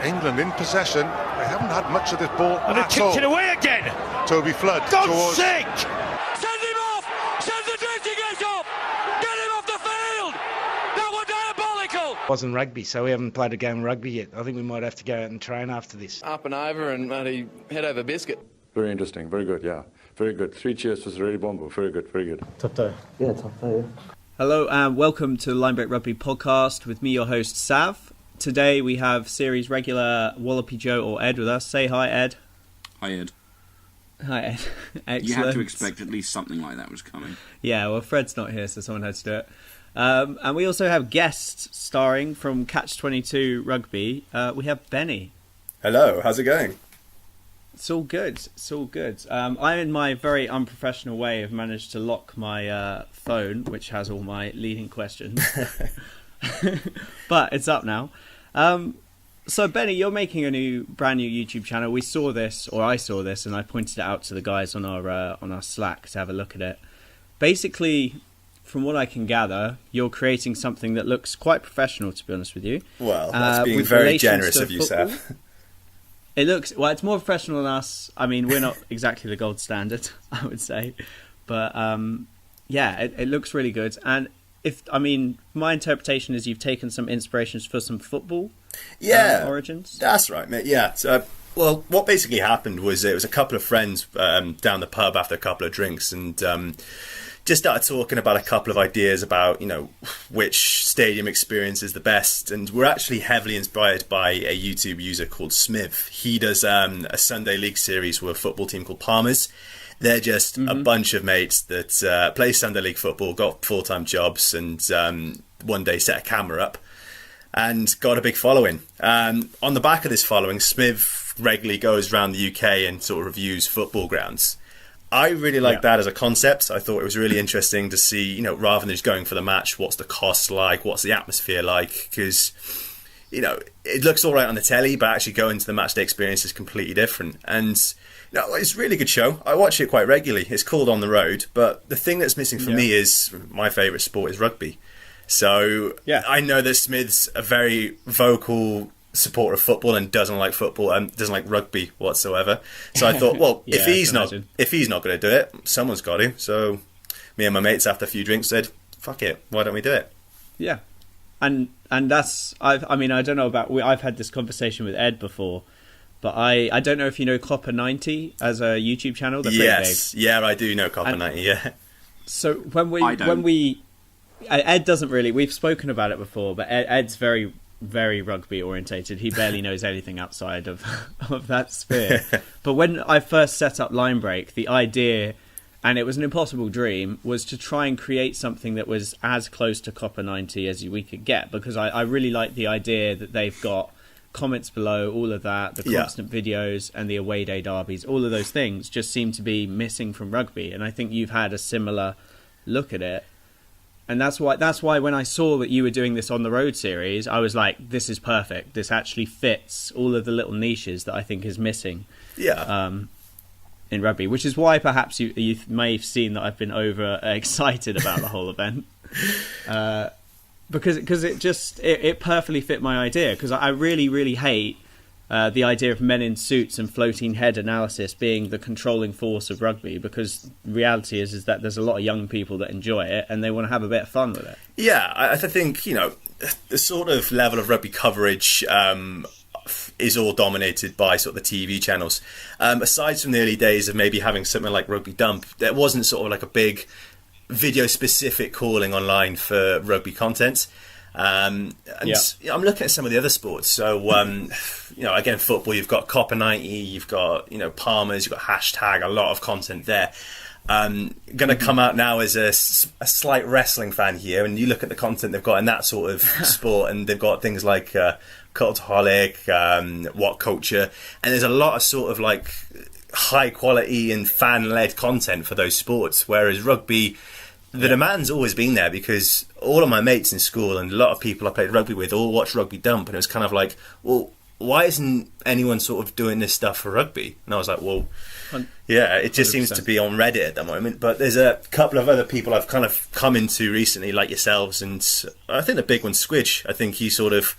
England in possession. They haven't had much of this ball and at they all. kicked it away again. Toby Flood. God's sake! Send him off! Send the drifting gate off! Get him off the field! That was diabolical! Wasn't rugby, so we haven't played a game of rugby yet. I think we might have to go out and train after this. Up and over and head over biscuit. Very interesting, very good, yeah. Very good. 3 cheers for Really Bombo. Very good, very good. Top day. Yeah, top day, yeah. Hello and welcome to the Linebreak Rugby podcast with me, your host, Sav. Today we have series regular Wallopy Joe or Ed with us. Say hi, Ed. Hi, Ed. Hi, Ed. Excellent. You had to expect at least something like that was coming. Yeah, well, Fred's not here, so someone had to do it. And we also have guests starring from Catch-22 Rugby. We have Benny. Hello, how's it going? It's all good. It's all good. I, in my very unprofessional way, have managed to lock my phone, which has all my leading questions. But it's up now. So, Benny, you're making a brand new YouTube channel. We saw this, or I saw this, and I pointed it out to the guys on our Slack to have a look at it. Basically, from what I can gather, you're creating something that looks quite professional, to be honest with you. Well, that's being very generous of you, football. Seth. It looks, well, it's more professional than us. I mean, we're not exactly the gold standard, I would say. But, yeah, it looks really good. And my interpretation is you've taken some inspirations for some football origins. That's right, mate. Yeah. So, well, what basically happened was it was a couple of friends down the pub after a couple of drinks and just started talking about a couple of ideas about, which stadium experience is the best. And we're actually heavily inspired by a YouTube user called Smith. He does a Sunday League series with a football team called Palmers. They're just a bunch of mates that play Sunday League football, got full-time jobs, and one day set a camera up and got a big following. On the back of this following, Smith regularly goes around the UK and sort of reviews football grounds. I really like that as a concept. I thought it was really interesting to see, rather than just going for the match, what's the cost like, what's the atmosphere like, because, it looks all right on the telly, but actually going to the match day experience is completely different. And, it's a really good show. I watch it quite regularly. It's called On the Road, but the thing that's missing for me is my favourite sport is rugby. So I know that Smith's a very vocal supporter of football and doesn't like football and doesn't like rugby whatsoever. So I thought, well, if he's not going to do it, someone's got to. So me and my mates after a few drinks said, "Fuck it, why don't we do it?" Yeah, and that's I don't know about. I've had this conversation with Ed before, but I don't know if you know Copper 90 as a YouTube channel. They're yes, big. Yeah, I do know Copper 90. Yeah. So when we Ed doesn't really. We've spoken about it before, but Ed's very rugby orientated. He barely knows anything outside of that sphere. But when I first set up Linebreak, the idea, and it was an impossible dream, was to try and create something that was as close to Copper 90 as we could get, because I really like the idea that they've got comments below, all of that, the constant videos and the away day derbies, all of those things just seem to be missing from rugby, and I think you've had a similar look at it. And that's why when I saw that you were doing this On the Road series, I was like, this is perfect. This actually fits all of the little niches that I think is missing in rugby, which is why perhaps you may have seen that I've been over excited about the whole event. Because it perfectly fit my idea, because I really, really hate the idea of men in suits and floating head analysis being the controlling force of rugby, because the reality is that there's a lot of young people that enjoy it and they want to have a bit of fun with it. Yeah, I think, the sort of level of rugby coverage is all dominated by sort of the TV channels. Aside from the early days of maybe having something like Rugby Dump, there wasn't sort of like a big video-specific calling online for rugby content. I'm looking at some of the other sports. So, again, football, you've got Copper 90, you've got, Palmers, you've got hashtag, a lot of content there. Going to come out now as a slight wrestling fan here, and you look at the content they've got in that sort of sport, and they've got things like Cultaholic, What Culture, and there's a lot of sort of like high quality and fan-led content for those sports, whereas rugby, the demand's always been there, because all of my mates in school and a lot of people I played rugby with all watched Rugby Dump, and it was kind of like, well, why isn't anyone sort of doing this stuff for rugby? And I was like, well, yeah, it just 100%. Seems to be on Reddit at the moment. But there's a couple of other people I've kind of come into recently, like yourselves, and I think the big one's Squidge. I think he sort of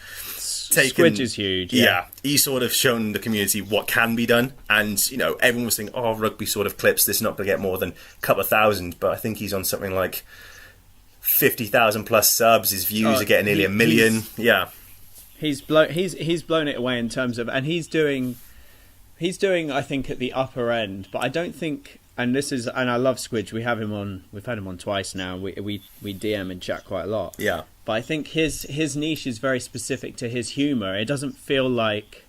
taken. Squidge is huge. Yeah, he's sort of shown the community what can be done, and everyone was thinking, "Oh, rugby sort of clips. This is not going to get more than a couple of thousand," but I think he's on something like 50,000 plus subs. His views are getting nearly 1 million. He's blown it away in terms of, and he's doing I think at the upper end, but I don't think. And I love Squidge. We've had him on twice now. We DM and chat quite a lot. Yeah. But I think his niche is very specific to his humour. It doesn't feel like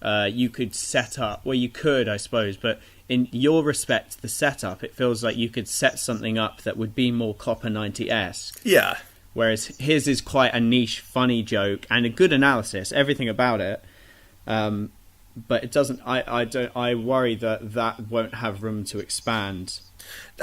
you could set up. Well, you could, I suppose, but in your respect, the setup, it feels like you could set something up that would be more Copper 90-esque. Yeah. Whereas his is quite a niche, funny joke and a good analysis, everything about it. But it doesn't. I worry that won't have room to expand.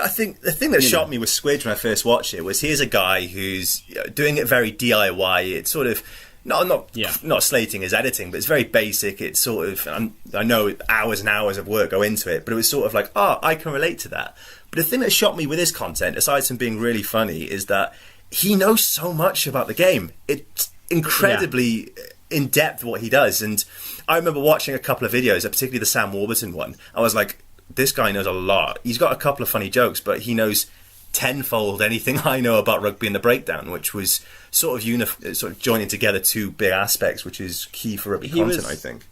I think the thing that shocked me with Squidge when I first watched it was here's a guy who's doing it very DIY. It's sort of not slating his editing, but it's very basic. It's sort of I know hours and hours of work go into it, but it was sort of like, I can relate to that. But the thing that shocked me with his content, aside from being really funny, is that he knows so much about the game. It's incredibly in depth what he does, and I remember watching a couple of videos, particularly the Sam Warburton one. I was like, this guy knows a lot. He's got a couple of funny jokes, but he knows tenfold anything I know about rugby and the breakdown, which was sort of joining together two big aspects, which is key for rugby content, I think.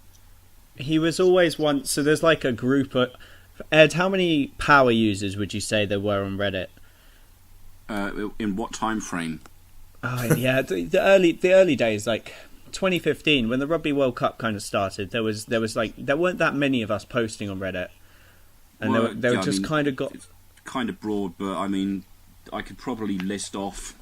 He was always one. So there's like a group of Ed. How many power users would you say there were on Reddit? In what time frame? Oh yeah, the early days, like 2015, when the Rugby World Cup kind of started. There weren't that many of us posting on Reddit, and they were just kind of got. It's kind of broad, but I mean, I could probably list off,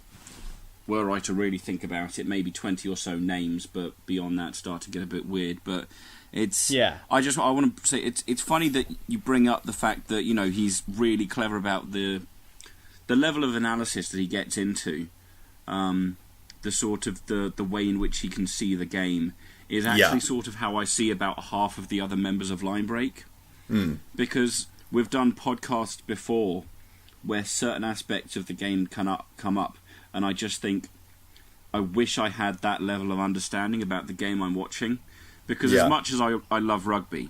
were I to really think about it, maybe 20 or so names, but beyond that, start to get a bit weird. But it's I want to say it's funny that you bring up the fact that he's really clever about the level of analysis that he gets into. The sort of the way in which he can see the game is actually sort of how I see about half of the other members of Linebreak. Because we've done podcasts before where certain aspects of the game come up, and I just think I wish I had that level of understanding about the game I'm watching. Because as much as I love rugby,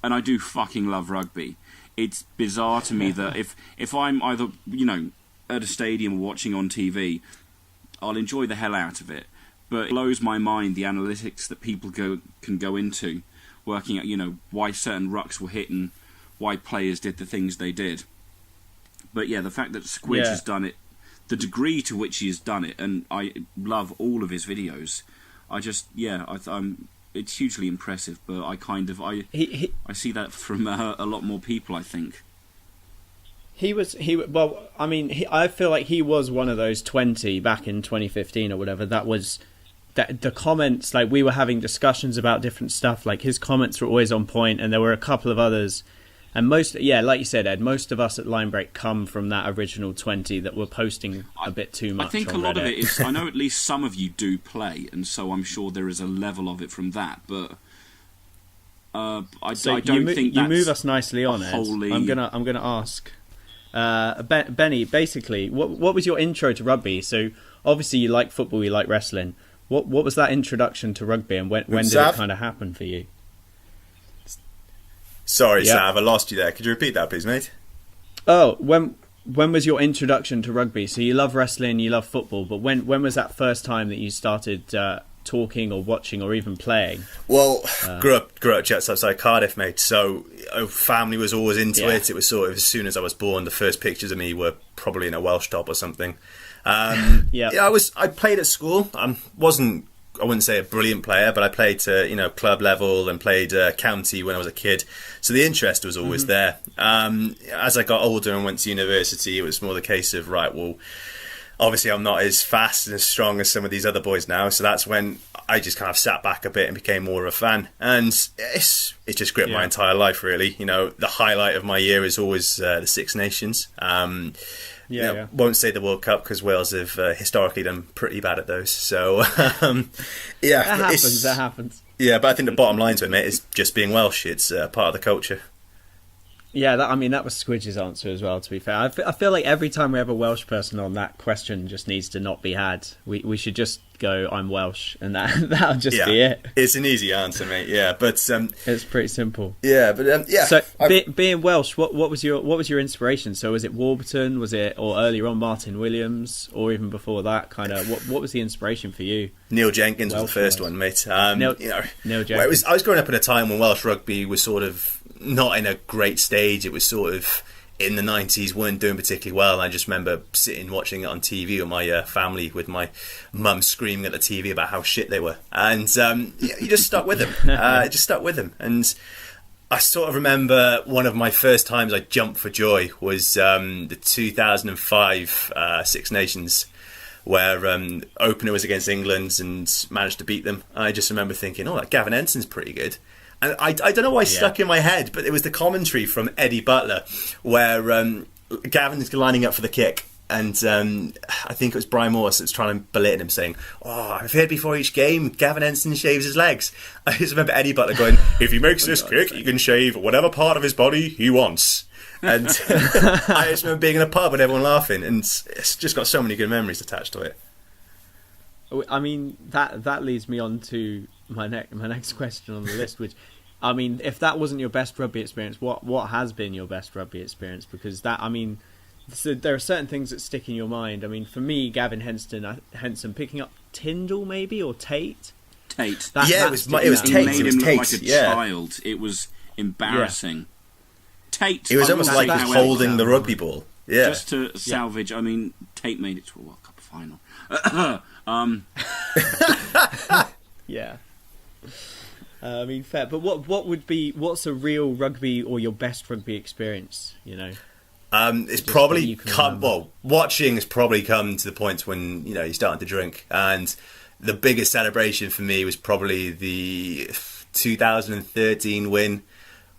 and I do fucking love rugby, it's bizarre to me that if I'm either at a stadium or watching on TV, I'll enjoy the hell out of it, but it blows my mind the analytics that people can go into, working out why certain rucks were hit and why players did the things they did. But the fact that Squidge has done it, the degree to which he has done it, and I love all of his videos. It's hugely impressive. But I see that from a lot more people, I think. I feel like he was one of those 20 back in 2015 or whatever. That was the comments. Like, we were having discussions about different stuff. Like, his comments were always on point, and there were a couple of others. And like you said, Ed, most of us at Linebreak come from that original 20 that were posting a bit too much. I think a lot of it is. I know at least some of you do play, and so I'm sure there is a level of it from that. But I don't think that's you move us nicely on, Ed. I'm gonna ask. Benny, basically, what was your intro to rugby? So obviously you like football, you like wrestling. What was that introduction to rugby, and when did it kind of happen for you? Sorry, Sav, I lost you there. Could you repeat that, please, mate? Oh, when was your introduction to rugby? So you love wrestling, you love football, but when was that first time that you started talking or watching or even playing? Well, grew up just outside Cardiff, mate. So family was always into it. It was sort of as soon as I was born, the first pictures of me were probably in a Welsh top or something. I played at school. I wouldn't say a brilliant player, but I played to club level and played county when I was a kid. So the interest was always there. As I got older and went to university, it was more the case of obviously I'm not as fast and as strong as some of these other boys now. So that's when I just kind of sat back a bit and became more of a fan. And it's just gripped my entire life, really. The highlight of my year is always the Six Nations. Won't say the World Cup because Wales have historically done pretty bad at those. So, that happens. Yeah, but I think the bottom line to it, mate, is just being Welsh. It's part of the culture. that was Squidge's answer as well, to be fair. I feel like every time we have a Welsh person on, that question just needs to not be had. We should just go, I'm Welsh, and that'll just be it. It's an easy answer, mate, yeah. But it's pretty simple. Yeah, but yeah. So, being Welsh, what was your inspiration? So was it Warburton, or earlier on Martin Williams, or even before that, kind of, what was the inspiration for you? Neil Jenkins was the first one, mate. Neil Jenkins. Well, I was growing up at a time when Welsh rugby was sort of not in a great stage. It was sort of in the 90s, weren't doing particularly well. And I just remember sitting watching it on TV with my family, with my mum screaming at the TV about how shit they were. And you just stuck with them. It just stuck with them. And I sort of remember one of my first times I jumped for joy was the 2005 Six Nations, where opener was against England and managed to beat them. I just remember thinking, that Gavin Enson's pretty good. And I don't know why it stuck in my head, but it was the commentary from Eddie Butler where Gavin's lining up for the kick, and I think it was Brian Morse that's trying to belittle him, saying, I've heard before each game Gavin Enson shaves his legs. I just remember Eddie Butler going, if he makes this kick, he can shave whatever part of his body he wants. And I just remember being in a pub and everyone laughing, and it's just got so many good memories attached to it. I mean, that leads me on to my next question on the list, which, I mean, if that wasn't your best rugby experience, what has been your best rugby experience? Because there are certain things that stick in your mind. I mean, for me, Gavin Henson picking up Tyndall maybe, or Tate. It was Tate. He made him look Tate, like a child. It was embarrassing. Tate. It was almost like holding the rugby ball. Yeah. Just to salvage. I mean, Tate made it to a World Cup final. Yeah. I mean, fair. But what's a real rugby or your best rugby experience? It's probably watching has probably come to the point when you're starting to drink, and the biggest celebration for me was probably the 2013 win.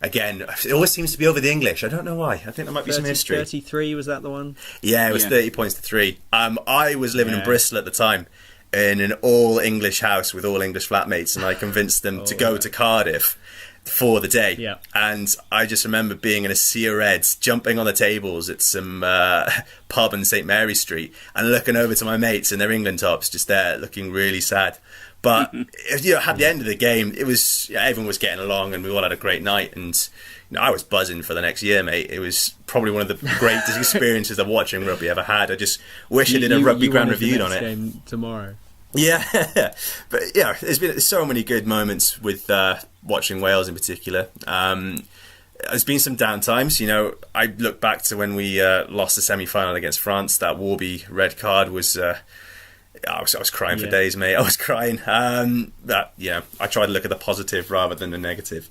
Again, it always seems to be over the English. I don't know why. I think there might be some history. 33, was that the one? Yeah, it was 30 points to 3. I was living in Bristol at the time, in an all-English house with all English flatmates, and I convinced them to go to Cardiff for the day. Yeah. And I just remember being in a sea of reds, jumping on the tables at some pub in St Mary Street, and looking over to my mates in their England tops, just there, looking really sad. But at the end of the game, it was everyone was getting along, and we all had a great night. And I was buzzing for the next year, mate. It was probably one of the greatest experiences of watching rugby ever had. I just wish I did a rugby grand review on it. Game tomorrow. Yeah, but there's been so many good moments with watching Wales in particular. There's been some downtimes. I look back to when we lost the semi-final against France. That Warby red card was. I was crying for days, mate. I was crying. I try to look at the positive rather than the negative.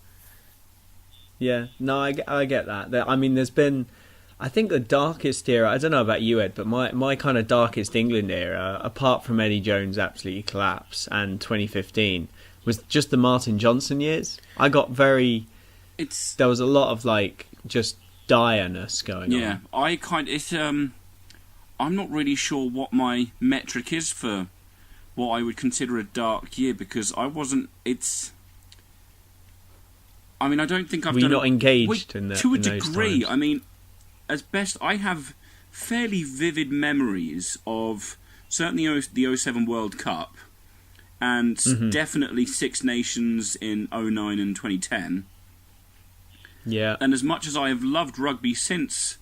Yeah, no, I get that. I mean, there's been, I think the darkest era, I don't know about you, Ed, but my kind of darkest England era, apart from Eddie Jones' absolutely collapse and 2015, was just the Martin Johnson years. I got there was a lot of just direness going on. Yeah, I'm not really sure what my metric is for what I would consider a dark year, because I wasn't. I don't think I've Were done. You not engaged in to a in those degree. times? I mean, as best I have fairly vivid memories of certainly the 07 World Cup, and definitely Six Nations in 09 and 2010. Yeah. And as much as I have loved rugby since.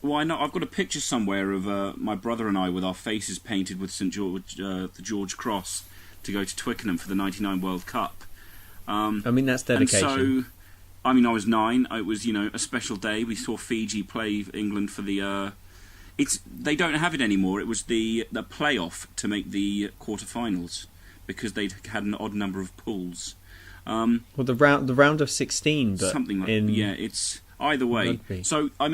Why not? I've got a picture somewhere of my brother and I with our faces painted with St George, the George Cross, to go to Twickenham for the '99 World Cup. That's dedication. And so, I was 9. It was a special day. We saw Fiji play England for the. They don't have it anymore. It was the playoff to make the quarterfinals, because they'd had an odd number of pools. The round of 16, but something like it's. Either way, rugby. So I've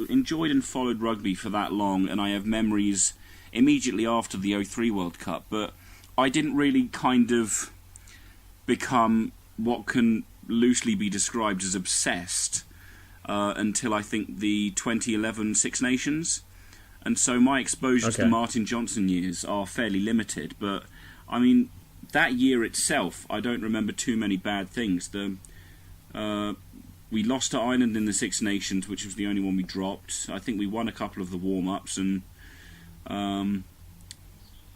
enjoyed and followed rugby for that long, and I have memories immediately after the 03 World Cup, but I didn't really kind of become what can loosely be described as obsessed until I think the 2011 Six Nations, and so my exposure to the Martin Johnson years are fairly limited, but that year itself, I don't remember too many bad things. we lost to Ireland in the Six Nations, which was the only one we dropped. I think we won a couple of the warm-ups, and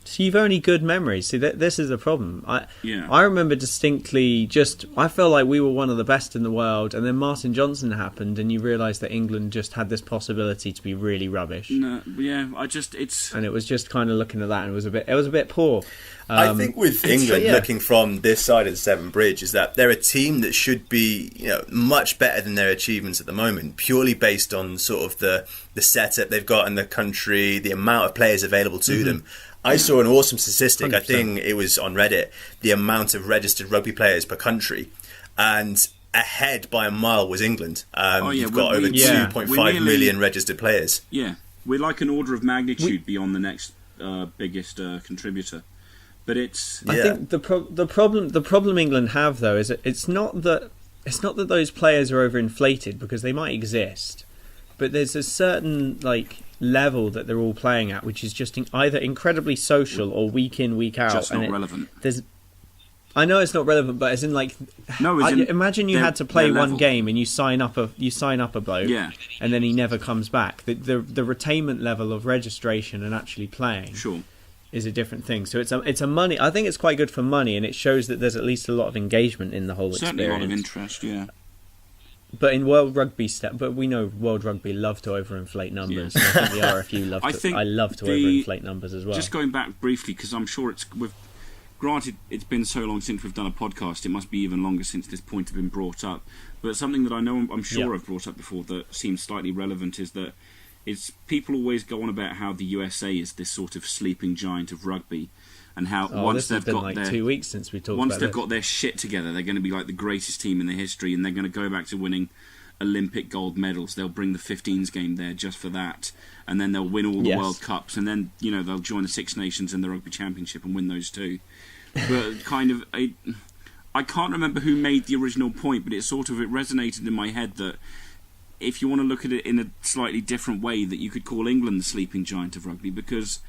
so you've only good memories. See, this is the problem. I remember distinctly I felt like we were one of the best in the world, and then Martin Johnson happened, and you realised that England just had this possibility to be really rubbish. No, yeah, and it was just kind of looking at that, and it was a bit poor. I think with England, looking from this side of the Severn Bridge, is that they're a team that should be, much better than their achievements at the moment, purely based on sort of the setup they've got in the country, the amount of players available to them. I saw an awesome statistic, 100%. I think it was on Reddit, the amount of registered rugby players per country, and ahead by a mile was England. You've got over 2.5 million registered players. Yeah, we're like an order of magnitude beyond the next biggest contributor. But it's... I think the problem England have, though, is that it's not that those players are overinflated, because they might exist, but there's a certain level that they're all playing at, which is just either incredibly social or week in, week out. Just not relevant. I know it's not relevant, but as in imagine you had to play one game and you sign up a bloke, and then he never comes back. The retainment level of registration and actually playing, is a different thing. So it's a money. I think it's quite good for money, and it shows that there's at least a lot of engagement in the whole experience. Certainly a lot of interest, yeah. But in World Rugby, but we know World Rugby love to overinflate numbers. Yeah. And I think the RFU love to overinflate numbers as well. Just going back briefly, because I'm sure granted, it's been so long since we've done a podcast, it must be even longer since this point has been brought up. But something that I know I'm sure I've brought up before that seems slightly relevant is that people always go on about how the USA is this sort of sleeping giant of rugby. And how once they've got 2 weeks since we talked. Once they've got their shit together, they're going to be like the greatest team in the history, and they're going to go back to winning Olympic gold medals. They'll bring the 15s game there just for that, and then they'll win all the World Cups, and then they'll join the Six Nations and the Rugby Championship and win those too. But I can't remember who made the original point, but it resonated in my head that if you want to look at it in a slightly different way, that you could call England the sleeping giant of rugby, because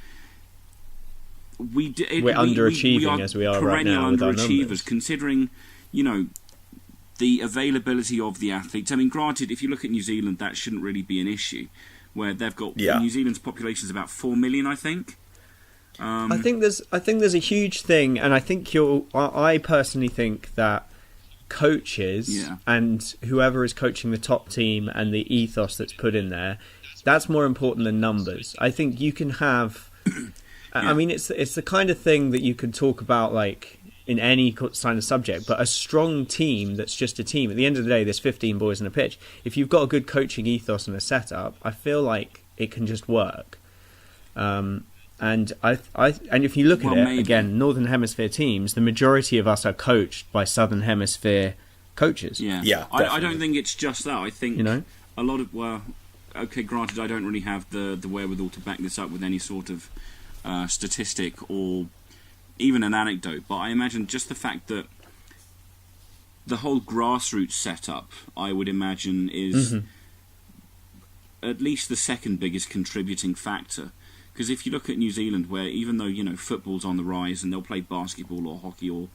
we're underachieving as we are right now with our numbers. Considering, the availability of the athletes. I mean, granted, if you look at New Zealand, that shouldn't really be an issue, where they've got New Zealand's population is about 4 million, I think. I think there's a huge thing, and I personally think that coaches and whoever is coaching the top team and the ethos that's put in there, that's more important than numbers. I think you can have. I mean, it's the kind of thing that you could talk about in any kind of subject, but a strong team that's just a team. At the end of the day, there's 15 boys on a pitch. If you've got a good coaching ethos and a setup, I feel like it can just work. And if you look at it again, Northern Hemisphere teams, the majority of us are coached by Southern Hemisphere coaches. I don't think it's just that. I think a lot of granted, I don't really have the wherewithal to back this up with any sort of statistic or even an anecdote, but I imagine just the fact that the whole grassroots setup, I would imagine, is at least the second biggest contributing factor. Because if you look at New Zealand, where even though football's on the rise and they'll play basketball or hockey or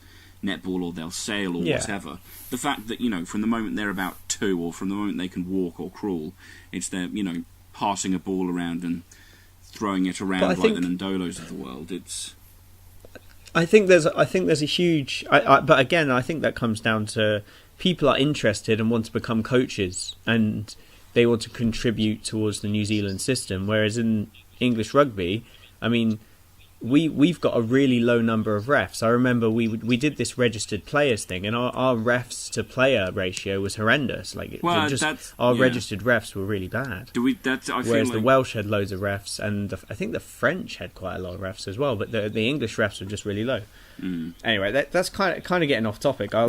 netball or they'll sail or whatever, the fact that from the moment they're about 2 or from the moment they can walk or crawl, it's their passing a ball around and throwing it around like the Nandolos of the world. I think there's a huge. But again, I think that comes down to people are interested and want to become coaches, and they want to contribute towards the New Zealand system. Whereas in English rugby, I mean, we've got a really low number of refs. I remember we did this registered players thing, and our refs to player ratio was horrendous. Registered refs were really bad. Whereas the Welsh had loads of refs, and I think the French had quite a lot of refs as well. But the English refs were just really low. Anyway, that's kind of getting off topic. I'll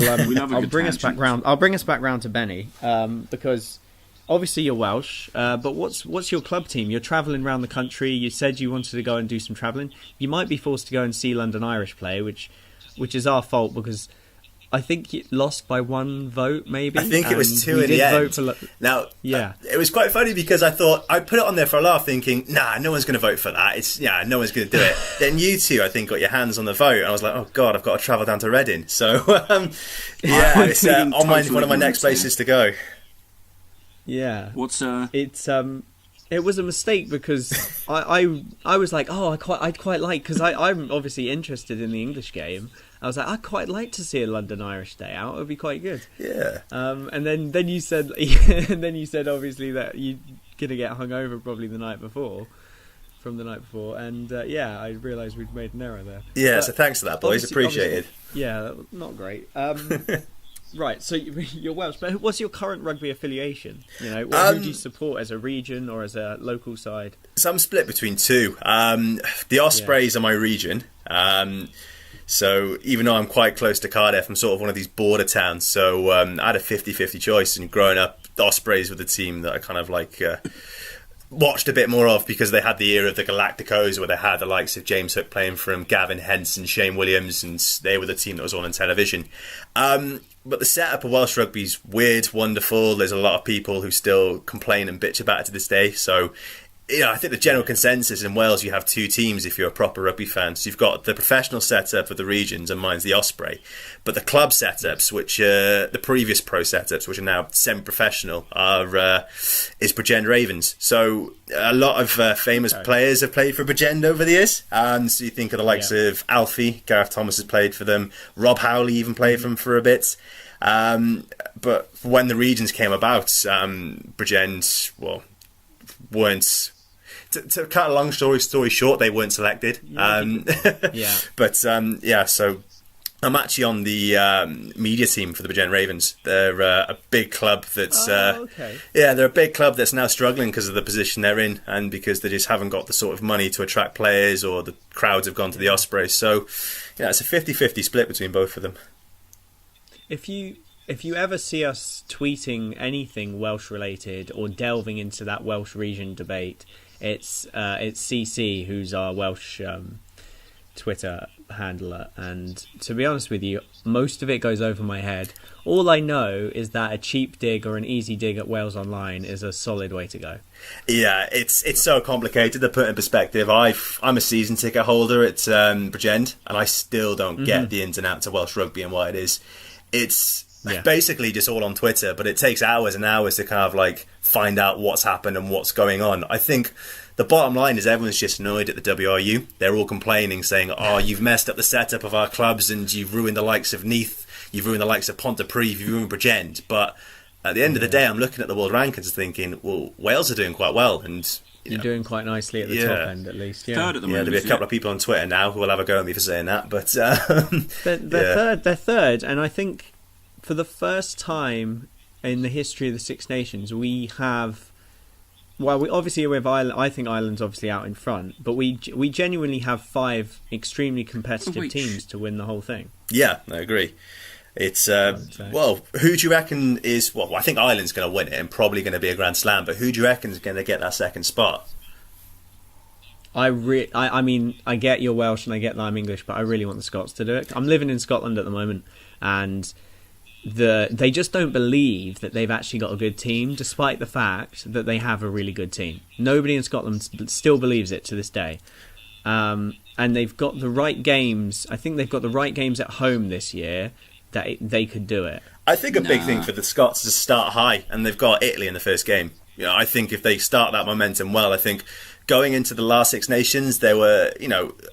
bring us back round. I'll bring us back round to Benny because. Obviously, you're Welsh, but what's your club team? You're travelling around the country. You said you wanted to go and do some travelling. You might be forced to go and see London Irish play, which is our fault because I think you lost by 1 vote, maybe. I think it was 2 in the end. It was quite funny because I thought I put it on there for a laugh, thinking, "Nah, no one's going to vote for that. No one's going to do it." Then you two, I think, got your hands on the vote, and I was like, "Oh God, I've got to travel down to Reading." So, it's on one of my next places to go. Yeah. What's It was a mistake because I was like, oh, I'd quite like, because I'm obviously interested in the English game. I was like, I'd quite like to see a London Irish day out. It would be quite good. Yeah. And then you said obviously that you're gonna get hungover probably the night before. And I realised we'd made an error there. Yeah, so thanks for that, boys. Appreciated. Yeah, not great. Right, so you're Welsh, but what's your current rugby affiliation? Who do you support as a region or as a local side? So I'm split between two. The Ospreys are my region. So even though I'm quite close to Cardiff, I'm sort of one of these border towns. So I had a 50-50 choice, and growing up, the Ospreys were the team that I kind of watched a bit more of, because they had the era of the Galacticos, where they had the likes of James Hook playing for them, Gavin Henson, Shane Williams, and they were the team that was on television. But the setup of Welsh rugby's weird, wonderful. There's a lot of people who still complain and bitch about it to this day. So, I think the general consensus in Wales, you have two teams if you're a proper rugby fan. So you've got the professional setup for the regions, and mine's the Osprey. But the club setups, which the previous pro setups, which are now semi-professional, is Bridgend Ravens. So a lot of famous players have played for Bridgend over the years. So you think of the likes of Alfie, Gareth Thomas has played for them. Rob Howley even played for them for a bit. But when the regions came about, Bridgend, weren't... To cut a long story short, they weren't selected. But so I'm actually on the media team for the Bridgend Ravens. They're a big club that's they're a big club that's now struggling because of the position they're in, and because they just haven't got the sort of money to attract players, or the crowds have gone to the Ospreys. So it's a 50-50 split between both of them. If you ever see us tweeting anything Welsh related or delving into that Welsh region debate, it's CC who's our Welsh Twitter handler, and to be honest with you, most of it goes over my head. All I know is that a cheap dig or an easy dig at Wales Online is a solid way to go. Yeah, it's so complicated to put in perspective. I'm a season ticket holder at Bridgend, and I still don't get the ins and outs of Welsh rugby and what it is. It's basically just all on Twitter, but it takes hours and hours to kind of find out what's happened and what's going on. I think the bottom line is everyone's just annoyed at the WRU. They're all complaining, saying, "Oh, you've messed up the setup of our clubs, and you've ruined the likes of Neath, you've ruined the likes of Pontypridd, you've ruined Bridgend." But at the end of the day, I'm looking at the world rankings thinking, well, Wales are doing quite well, and you're doing quite nicely at the top end, at least. Yeah. Third at the moment. There'll be a couple of people on Twitter now who will have a go at me for saying that, but they're third, and I think for the first time in the history of the Six Nations, we have. Well, we obviously with Ireland. I think Ireland's obviously out in front, but we genuinely have 5 extremely competitive teams to win the whole thing. Yeah, I agree. It's who do you reckon is? Well, I think Ireland's going to win it and probably going to be a Grand Slam. But who do you reckon is going to get that second spot? I mean, I get you're Welsh and I get that I'm English, but I really want the Scots to do it. I'm living in Scotland at the moment, and they just don't believe that they've actually got a good team, despite the fact that they have a really good team. Nobody in Scotland still believes it to this day. And they've got the right games. I think they've got the right games at home this year that they could do it. I think a big thing for the Scots is to start high, and they've got Italy in the first game. I think if they start that momentum well, I think going into the last Six Nations, there were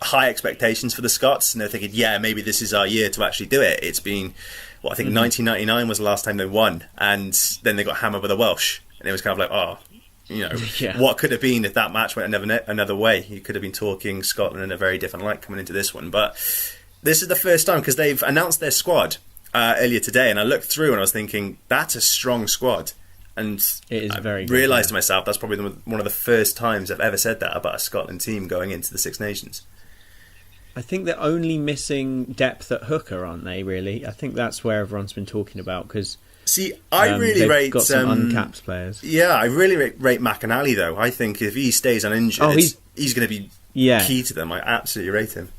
high expectations for the Scots, and they're thinking, maybe this is our year to actually do it. It's been... I think 1999 was the last time they won, and then they got hammered with the Welsh, and it was kind of what could have been if that match went another way? You could have been talking Scotland in a very different light coming into this one, but this is the first time, because they've announced their squad earlier today, and I looked through and I was thinking, that's a strong squad, and it is I realised to myself that's probably one of the first times I've ever said that about a Scotland team going into the Six Nations. I think they're only missing depth at hooker, aren't they, really? I think that's where everyone's been talking about, because... See, I really rate... got some uncapped players. Yeah, I really rate McAnally, though. I think if he stays uninjured, he's going to be key to them. I absolutely rate him.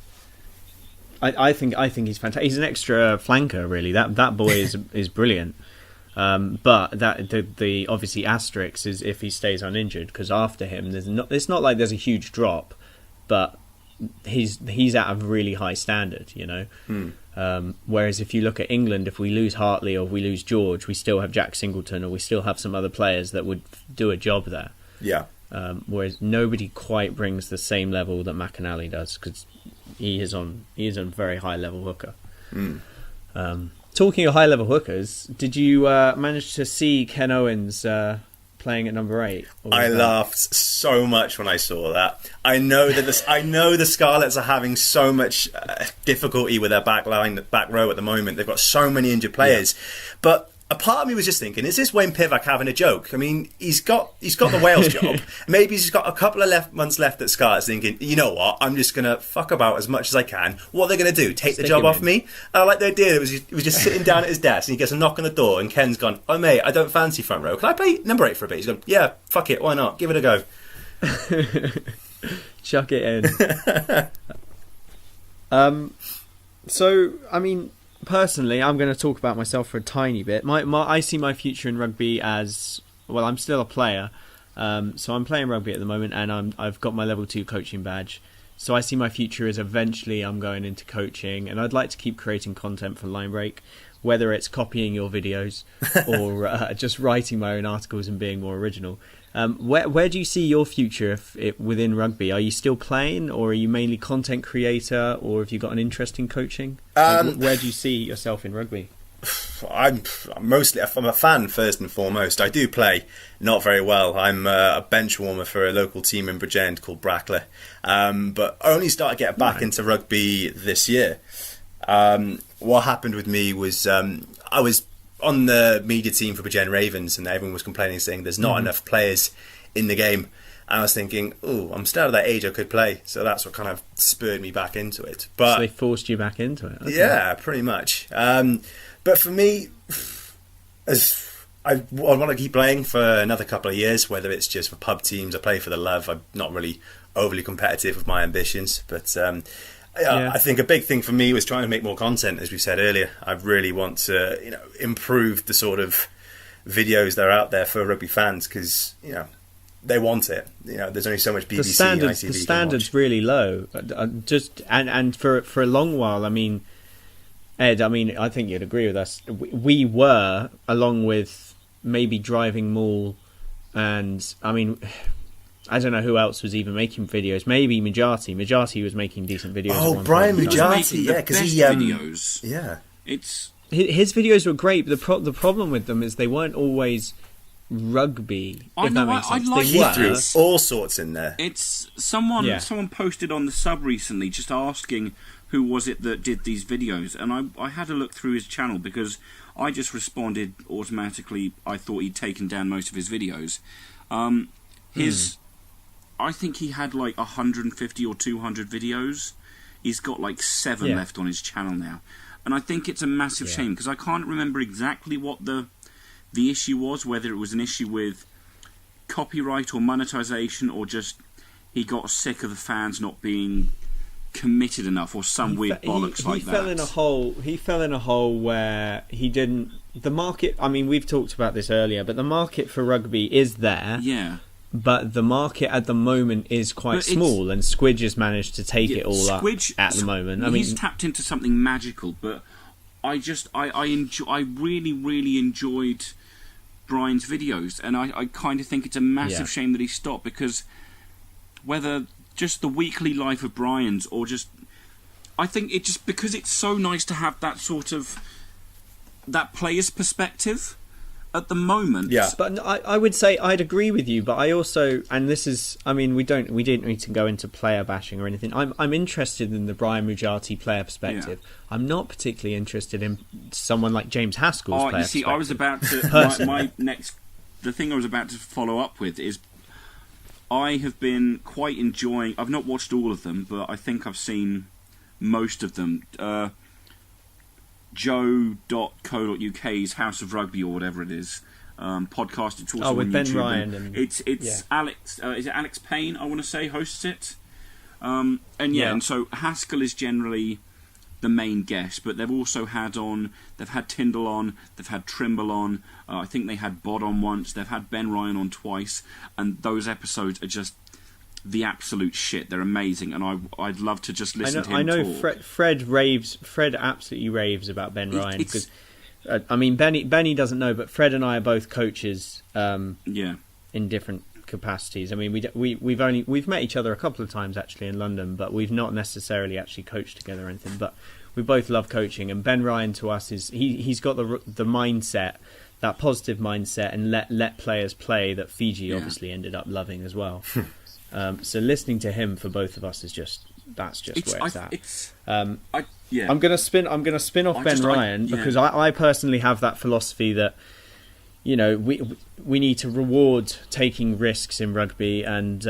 I think he's fantastic. He's an extra flanker, really. That boy is brilliant. But the obviously asterisk is if he stays uninjured, because after him, it's not like there's a huge drop, but... He's at a really high standard, Whereas if you look at England, if we lose Hartley or we lose George, we still have Jack Singleton, or we still have some other players that would do a job there. Yeah. Whereas nobody quite brings the same level that McAnally does, because he is on a very high level hooker. Talking of high level hookers, did you manage to see Ken Owens playing at number 8? I laughed so much when I saw that. I know the Scarlets are having so much difficulty with their back row at the moment. They've got so many injured players, but a part of me was just thinking, is this Wayne Pivac having a joke? I mean, he's got the Wales job. Maybe he's got a couple of months left at Scarlets, thinking, you know what, I'm just going to fuck about as much as I can. What are they going to do? Take the job off me? I like the idea. He was just sitting down at his desk, and he gets a knock on the door, and Ken's gone, oh mate, I don't fancy front row. Can I play number 8 for a bit? He's gone, yeah, fuck it, why not? Give it a go. Chuck it in. So, I mean, personally, I'm going to talk about myself for a tiny bit. I see my future in rugby as, well, I'm still a player, so I'm playing rugby at the moment, and I've got my level 2 coaching badge. So I see my future as eventually I'm going into coaching, and I'd like to keep creating content for Linebreak, whether it's copying your videos or just writing my own articles and being more original. Where do you see your future within rugby? Are you still playing, or are you mainly content creator, or have you got an interest in coaching? Where do you see yourself in rugby? I'm a fan first and foremost. I do play, not very well. I'm a bench warmer for a local team in Bridgend called Brackler, but I only started getting back into rugby this year. What happened with me was I was on the media team for Bridgend Ravens, and everyone was complaining, saying there's not enough players in the game. And I was thinking, I'm still at that age I could play, so that's what kind of spurred me back into it. But so they forced you back into it? Okay. Yeah, pretty much. But for me, I want to keep playing for another couple of years, whether it's just for pub teams. I play for the love. I'm not really overly competitive with my ambitions, but I think a big thing for me was trying to make more content, as we said earlier. I really want to, improve the sort of videos that are out there for rugby fans, because they want it. There's only so much BBC and ITV. The standard's really low. And for a long while, I mean, Ed, I think you'd agree with us. We were, along with maybe Driving Maul, and I don't know who else was even making videos. Maybe Mujati. Mujati was making decent videos. Oh, Brian Mujati, because he videos. Yeah, his videos were great. But the problem with them is they weren't always rugby. If that makes sense. He threw all sorts in there. It's someone posted on the sub recently, just asking who was it that did these videos, and I had a look through his channel, because I just responded automatically. I thought he'd taken down most of his videos. I think he had like 150 or 200 videos. He's got like 7 left on his channel now. And I think it's a massive shame, because I can't remember exactly what the issue was, whether it was an issue with copyright or monetization, or just he got sick of the fans not being committed enough, or some weird bollocks like that. He fell in a hole where he didn't... The market... we've talked about this earlier, but the market for rugby is there. Yeah. But the market at the moment is quite small, and Squidge has managed to take it all up at the moment. He's tapped into something magical, but I really, really enjoyed Brian's videos, and I kind of think it's a massive shame that he stopped, because whether just the weekly life of Brian's, or just... I think it just... Because it's so nice to have that sort of... that player's perspective at the moment. Yeah, but I would say I'd agree with you, but I also, and this is, we didn't need to go into player bashing or anything. I'm interested in the Brian Mujati player perspective. Yeah. I'm not particularly interested in someone like James Haskell's player perspective. I was about to the thing I was about to follow up with is, I have been quite enjoying... I've not watched all of them, but I think I've seen most of them. Joe.co.uk's House of Rugby, or whatever it is, podcast. It's also with on Ben YouTube. Ryan. And it's Alex. Is it Alex Payne? I want to say hosts it. And so Haskell is generally the main guest, but they've also had Tyndall on, they've had Trimble on. I think they had Bod on once. They've had Ben Ryan on twice, and those episodes are just the absolute shit. They're amazing, and I'd love to just listen to him. I know talk. Fred absolutely raves about Ben Ryan because Benny doesn't know, but Fred and I are both coaches. In different capacities. I mean, we've met each other a couple of times actually in London, but we've not necessarily actually coached together or anything. But we both love coaching, and Ben Ryan to us is he's got the mindset, that positive mindset, and let players play that Fiji obviously ended up loving as well. So listening to him for both of us is just where it's at. I'm gonna spin off Ben Ryan because I personally have that philosophy that, you know, we need to reward taking risks in rugby, and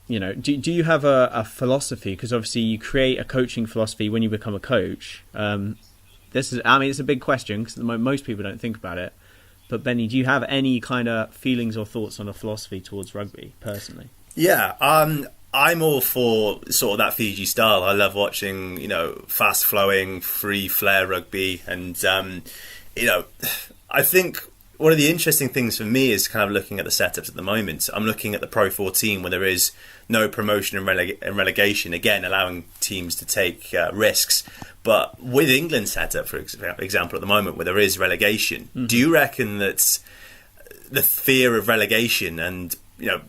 you know, do you have a philosophy? Because obviously you create a coaching philosophy when you become a coach. It's a big question because most people don't think about it. But Benny, do you have any kind of feelings or thoughts on a philosophy towards rugby personally? Yeah, I'm all for sort of that Fiji style. I love watching, you know, fast flowing, free flair rugby, and you know, I think one of the interesting things for me is kind of looking at the setups at the moment. I'm looking at the Pro 14 where there is no promotion and relegation, again allowing teams to take risks. But with England's setup, for example, at the moment where there is relegation, do you reckon that the fear of relegation and, you know,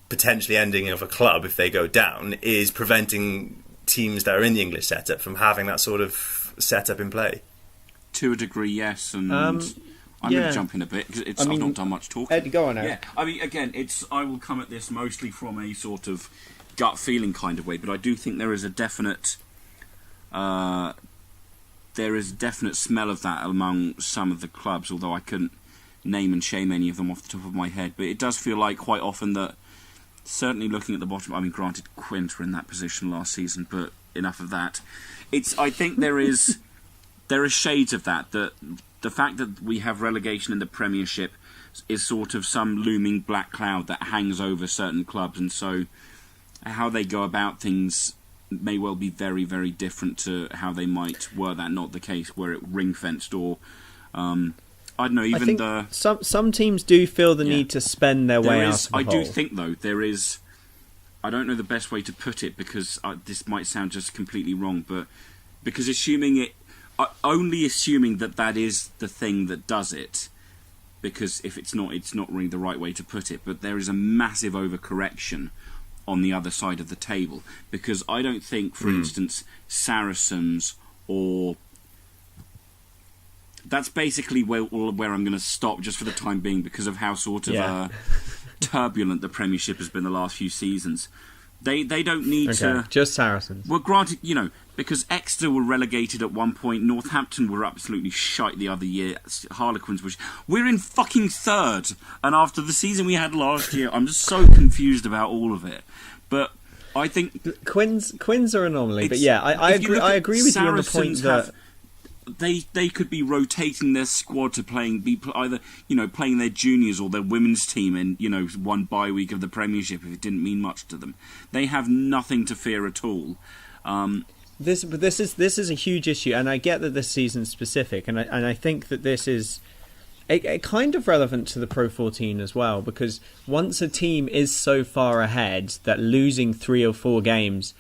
potentially ending of a club if they go down is preventing teams that are in the English setup from having that sort of setup in play? To a degree, yes, and I'm going to jump in a bit because I've not done much talking. Ed, go on, Ed. Yeah, I mean, again, I will come at this mostly from a sort of gut feeling kind of way, but I do think there is a definite smell of that among some of the clubs, although I couldn't name and shame any of them off the top of my head. But it does feel like quite often that, certainly looking at the bottom, I mean, granted, Quint were in that position last season, but enough of that. I think there are shades of that. The fact that we have relegation in the Premiership is sort of some looming black cloud that hangs over certain clubs, and so how they go about things may well be very, very different to how they might were that not the case, were it ring-fenced or I don't know. Even some teams do feel the need to spend their way out of the hole. I do think though there is. I don't know the best way to put it because this might sound just completely wrong, but because only assuming that is the thing that does it, because if it's not really the right way to put it. But there is a massive overcorrection on the other side of the table, because I don't think, for instance, Saracens or... That's basically where I'm going to stop just for the time being because of how sort of turbulent the Premiership has been the last few seasons. They don't need to... Just Saracens. Well, granted, you know, because Exeter were relegated at one point, Northampton were absolutely shite the other year, Harlequins were... We're in fucking third, and after the season we had last year, I'm just so confused about all of it. But I think... Quins are an anomaly, but yeah, I agree with you on the point that... They could be rotating their squad to either, you know, playing their juniors or their women's team in, you know, one bye week of the Premiership if it didn't mean much to them. They have nothing to fear at all. This is a huge issue, and I get that this season's specific, and I think that this is a kind of relevant to the Pro 14 as well, because once a team is so far ahead that losing 3 or 4 games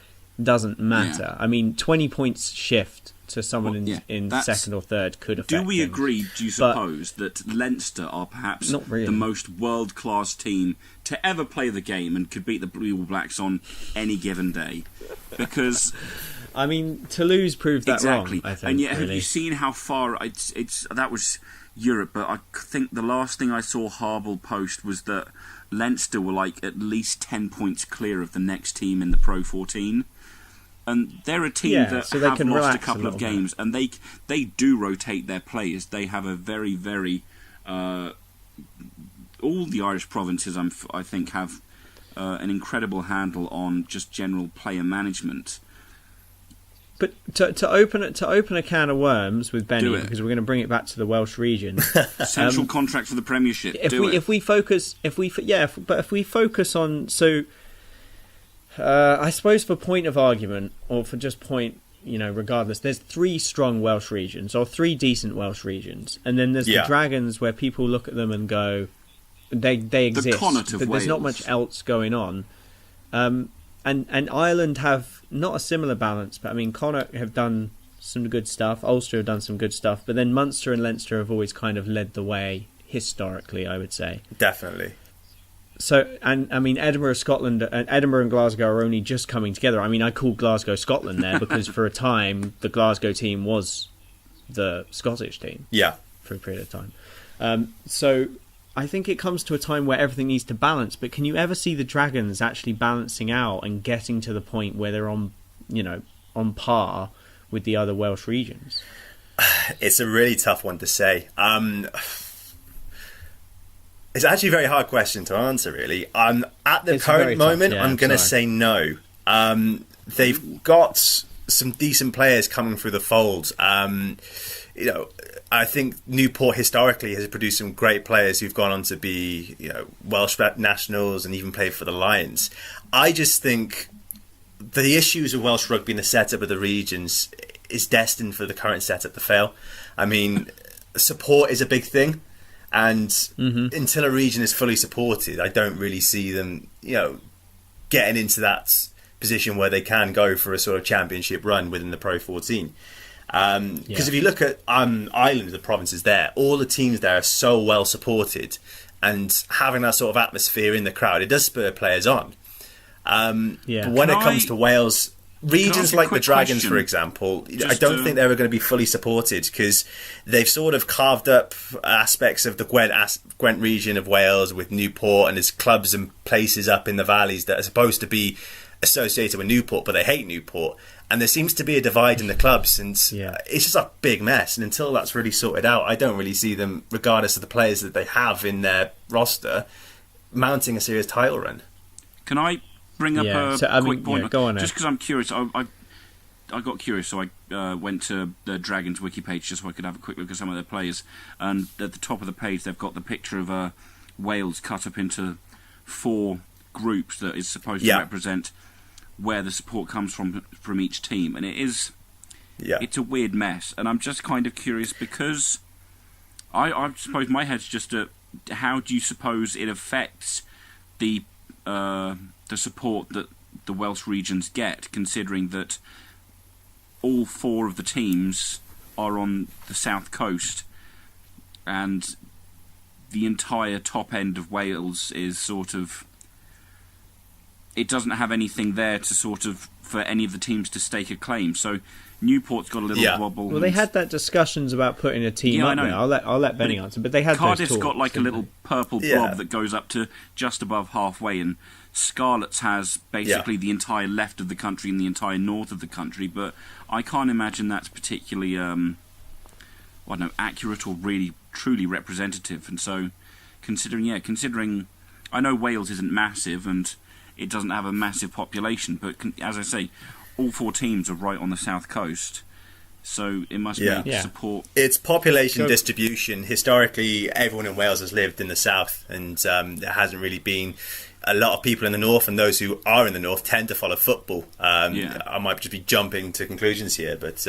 doesn't matter. I mean, 20 points shift to someone in second or third could affect. Do we things. agree, do you suppose, that Leinster are perhaps the most world-class team to ever play the game and could beat the Blue All Blacks on any given day? Because... I mean, Toulouse proved that wrong, I think. And yet, really. Have you seen how far... that was Europe, but I think the last thing I saw Harble post was that Leinster were like at least 10 points clear of the next team in the Pro 14. And they're a team that have lost a couple of games, and they do rotate their players. They have a very, very... all the Irish provinces, I think, have an incredible handle on just general player management. But to open a can of worms with Benny, because we're going to bring it back to the Welsh region. Central contract for the Premiership. If we focus on I suppose for point of argument, or for just point, you know, regardless, there's 3 strong Welsh regions, or 3 decent Welsh regions, and then there's the Dragons, where people look at them and go, they exist, but there's not much else going on. And Ireland have not a similar balance, but I mean, Connacht have done some good stuff, Ulster have done some good stuff, but then Munster and Leinster have always kind of led the way historically, I would say. Definitely. So, and I mean, Edinburgh and Glasgow are only just coming together. I mean, I called Glasgow Scotland there because for a time the Glasgow team was the Scottish team. Yeah. For a period of time. So I think it comes to a time where everything needs to balance, but can you ever see the Dragons actually balancing out and getting to the point where they're on par with the other Welsh regions? It's a really tough one to say. It's actually a very hard question to answer, really. At the current moment, I'm going to say no. They've got some decent players coming through the fold. I think Newport historically has produced some great players who've gone on to be, Welsh nationals and even played for the Lions. I just think the issues of Welsh rugby and the setup of the regions is destined for the current setup to fail. I mean, support is a big thing, and until a region is fully supported, I don't really see them, getting into that position where they can go for a sort of championship run within the Pro 14. Because if you look at Ireland, the provinces there, all the teams there are so well supported, and having that sort of atmosphere in the crowd, it does spur players on. But when it comes to Wales, regions like the Dragons, for example, I don't think they're ever going to be fully supported, because they've sort of carved up aspects of the Gwent region of Wales with Newport, and there's clubs and places up in the valleys that are supposed to be associated with Newport, but they hate Newport. And there seems to be a divide in the clubs, and it's just a big mess. And until that's really sorted out, I don't really see them, regardless of the players that they have in their roster, mounting a serious title run. Can I bring up a quick point? Go on, just because I'm curious. I got curious, so I went to the Dragons wiki page just so I could have a quick look at some of their players. And at the top of the page, they've got the picture of Wales cut up into 4 groups that is supposed to represent where the support comes from each team, and it's a weird mess. And I'm just kind of curious, because I suppose my head's just how do you suppose it affects the support that the Welsh regions get, considering that all 4 of the teams are on the south coast, and the entire top end of Wales is sort of, it doesn't have anything there to sort of, for any of the teams to stake a claim. So Newport's got a little wobble. Well, they had that discussions about putting a team up there. I'll let Benny answer, but they had Cardiff's those talks, got like a little purple blob that goes up to just above halfway, and Scarlet's has basically the entire left of the country and the entire north of the country. But I can't imagine that's particularly accurate or really truly representative. And so considering I know Wales isn't massive and it doesn't have a massive population, but as I say, all 4 teams are right on the south coast, so it must be support. It's population distribution. Historically, everyone in Wales has lived in the south, and there hasn't really been a lot of people in the north, and those who are in the north tend to follow football. I might just be jumping to conclusions here, but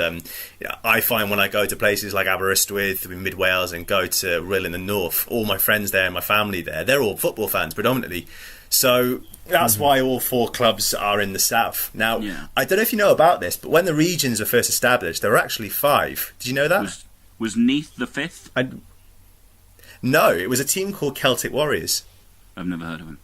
I find when I go to places like Aberystwyth in mid Wales and go to Rhyl in the north, all my friends there and my family there, they're all football fans predominantly. So that's why all 4 clubs are in the south. Now, I don't know if you know about this, but when the regions were first established, there were actually 5. Did you know that? Was Neath the 5th? No, it was a team called Celtic Warriors. I've never heard of them.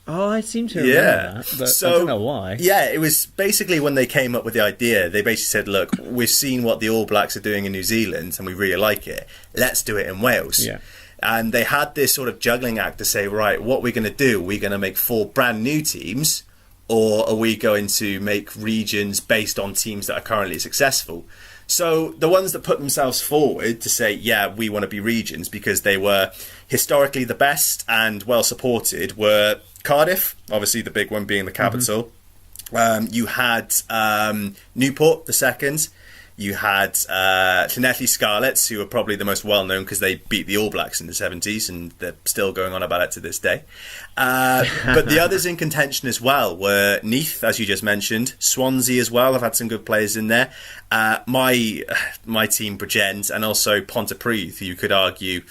Oh, I seem to remember that, but I don't know why. Yeah, it was basically when they came up with the idea, they basically said, look, we've seen what the All Blacks are doing in New Zealand and we really like it. Let's do it in Wales. Yeah. And they had this sort of juggling act to say, right, what we're going to do, are we going to make 4 brand new teams, or are we going to make regions based on teams that are currently successful? So the ones that put themselves forward to say, we want to be regions because they were historically the best and well supported were Cardiff, obviously the big one being the capital. You had Newport, the second. You had Llanelli Scarlets, who are probably the most well-known because they beat the All Blacks in the 70s, and they're still going on about it to this day. But the others in contention as well were Neath, as you just mentioned, Swansea as well. I've had some good players in there. My team, Bridgend, and also Pontypridd, who you could argue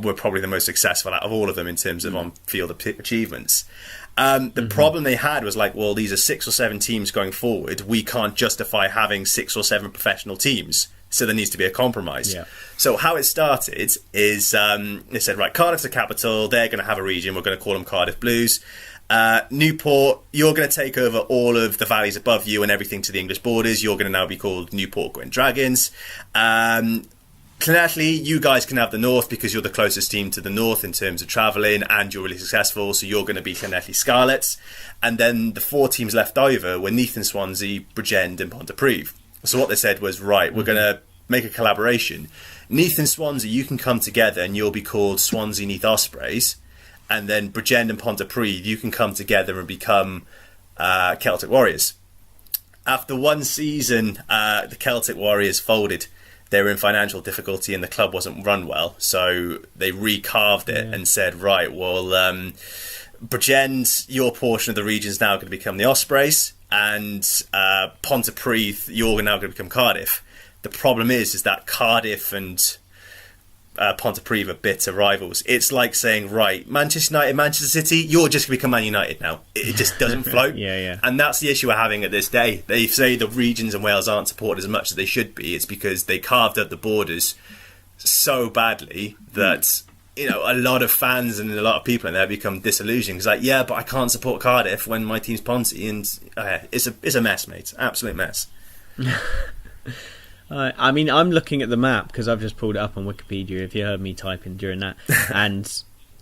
were probably the most successful out of all of them in terms of on-field achievements. The problem they had was like, well, these are 6 or 7 teams going forward. We can't justify having 6 or 7 professional teams. So there needs to be a compromise. Yeah. So how it started is they said, right, Cardiff's the capital. They're going to have a region. We're going to call them Cardiff Blues. Newport, you're going to take over all of the valleys above you and everything to the English borders. You're going to now be called Newport Gwent Dragons. Llanelli, you guys can have the north because you're the closest team to the north in terms of travelling and you're really successful, so you're going to be Llanelli Scarlets. And then the 4 teams left over were Neath and Swansea, Bridgend and Pontypridd. So what they said was, right, we're going to make a collaboration. Neath and Swansea, you can come together and you'll be called Swansea Neath Ospreys. And then Bridgend and Pontypridd, you can come together and become Celtic Warriors. After one season, the Celtic Warriors folded. They were in financial difficulty and the club wasn't run well, so they recarved it and said, right, well, Bridgend, your portion of the region is now going to become the Ospreys, and Pontypridd, you're now going to become Cardiff. The problem is that Cardiff and Pontypridd are bitter rivals. It's like saying, right, Manchester United, Manchester City, you're just going to become Man United now. It just doesn't float. Yeah. And that's the issue we're having at this day. They say the regions in Wales aren't supported as much as they should be. It's because they carved up the borders so badly that, you know, a lot of fans and a lot of people in there become disillusioned. It's like, yeah, but I can't support Cardiff when my team's Ponty. And it's a mess, mate. Absolute mess. I mean, I'm looking at the map because I've just pulled it up on Wikipedia. If you heard me typing during that, and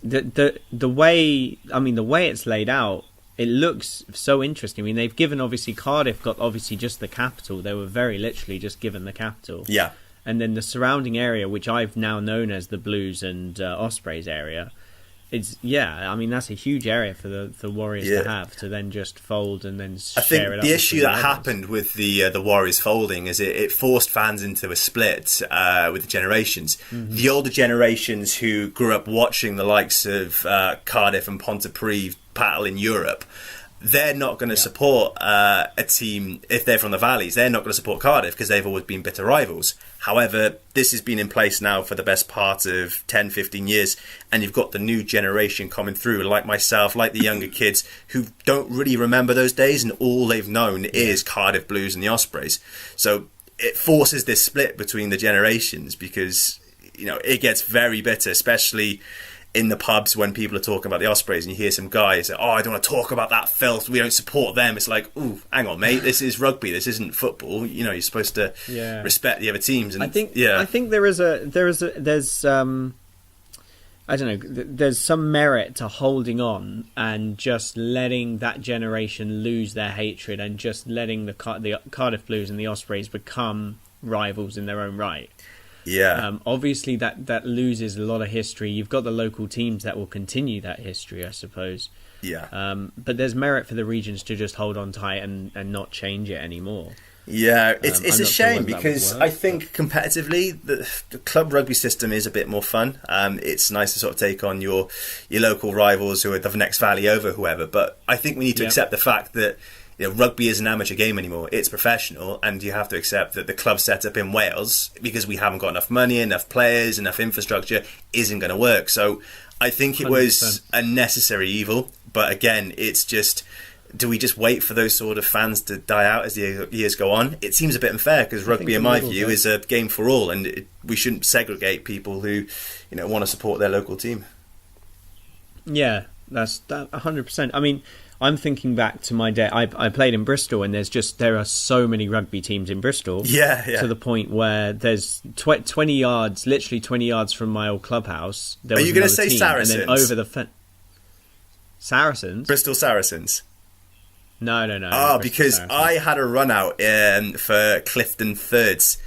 the way it's laid out, it looks so interesting. I mean, they've given obviously Cardiff got obviously just the capital. They were very literally just given the capital. Yeah, and then the surrounding area, which I've now known as the Blues and Ospreys area. I mean, that's a huge area for the Warriors to have, to then just fold and then share it up. I think the issue that happened with the Warriors folding is it forced fans into a split with the generations. The older generations who grew up watching the likes of Cardiff and Pontypridd battle in Europe, they're not going to support a team, if they're from the valleys, they're not going to support Cardiff because they've always been bitter rivals. However, this has been in place now for the best part of 10, 15 years, and you've got the new generation coming through, like myself, like the younger kids, who don't really remember those days, and all they've known is Cardiff Blues and the Ospreys. So it forces this split between the generations because, you know, it gets very bitter, especially in the pubs when people are talking about the Ospreys and you hear some guys say, oh, I don't want to talk about that filth, we don't support them. It's like, ooh, hang on, mate, this is rugby, this isn't football. You know, you're supposed to respect the other teams. And I think there's I don't know, there's some merit to holding on and just letting that generation lose their hatred and just letting the Cardiff Blues and the Ospreys become rivals in their own right. Yeah. Obviously, that loses a lot of history. You've got the local teams that will continue that history, I suppose. Yeah. But there's merit for the regions to just hold on tight and not change it anymore. Yeah, it's a shame because I think competitively the club rugby system is a bit more fun. It's nice to sort of take on your local rivals who are the next valley over, whoever. But I think we need to accept the fact that, you know, rugby is an amateur game anymore. It's professional, and you have to accept that the club set up in Wales, because we haven't got enough money, enough players, enough infrastructure, isn't going to work. So I think it 100%. Was a necessary evil. But again, it's just, do we just wait for those sort of fans to die out as the years go on? It seems a bit unfair because rugby, in my view, is a game for all, and we shouldn't segregate people who, you know, want to support their local team. Yeah, that's 100%. I mean, I'm thinking back to my day. I played in Bristol, and there are so many rugby teams in Bristol. Yeah. To the point where there's 20 yards, literally 20 yards from my old clubhouse. There was Are you going to say team, Saracens? And then over the fence. Saracens? Bristol Saracens. No. Because Saracens. I had a run out for Clifton Thirds.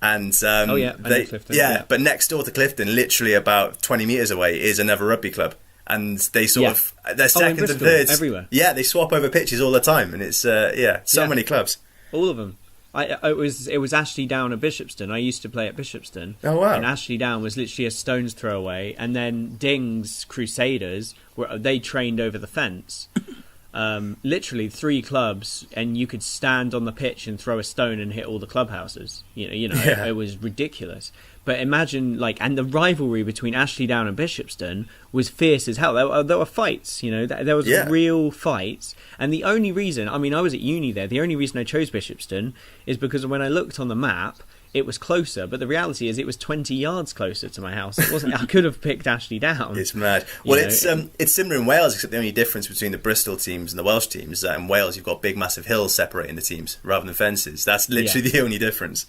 And Clifton. Yeah, but next door to Clifton, literally about 20 metres away, is another rugby club. And they sort of, their seconds and thirds everywhere. Yeah, they swap over pitches all the time, and it's many clubs. All of them. It was Ashley Down at Bishopston. I used to play at Bishopston. Oh wow! And Ashley Down was literally a stone's throw away. And then Ding's Crusaders they trained over the fence. Literally 3 clubs, and you could stand on the pitch and throw a stone and hit all the clubhouses. You know, it was ridiculous. But imagine, and the rivalry between Ashley Down and Bishopston was fierce as hell. There were fights, there was real fights. And the only reason, I was at uni there, the only reason I chose Bishopston is because when I looked on the map, it was closer, but the reality is it was 20 yards closer to my house. It wasn't. I could have picked Ashley Down. It's mad. Well, it's similar in Wales, except the only difference between the Bristol teams and the Welsh teams is that in Wales you've got big, massive hills separating the teams rather than fences. That's literally the only difference.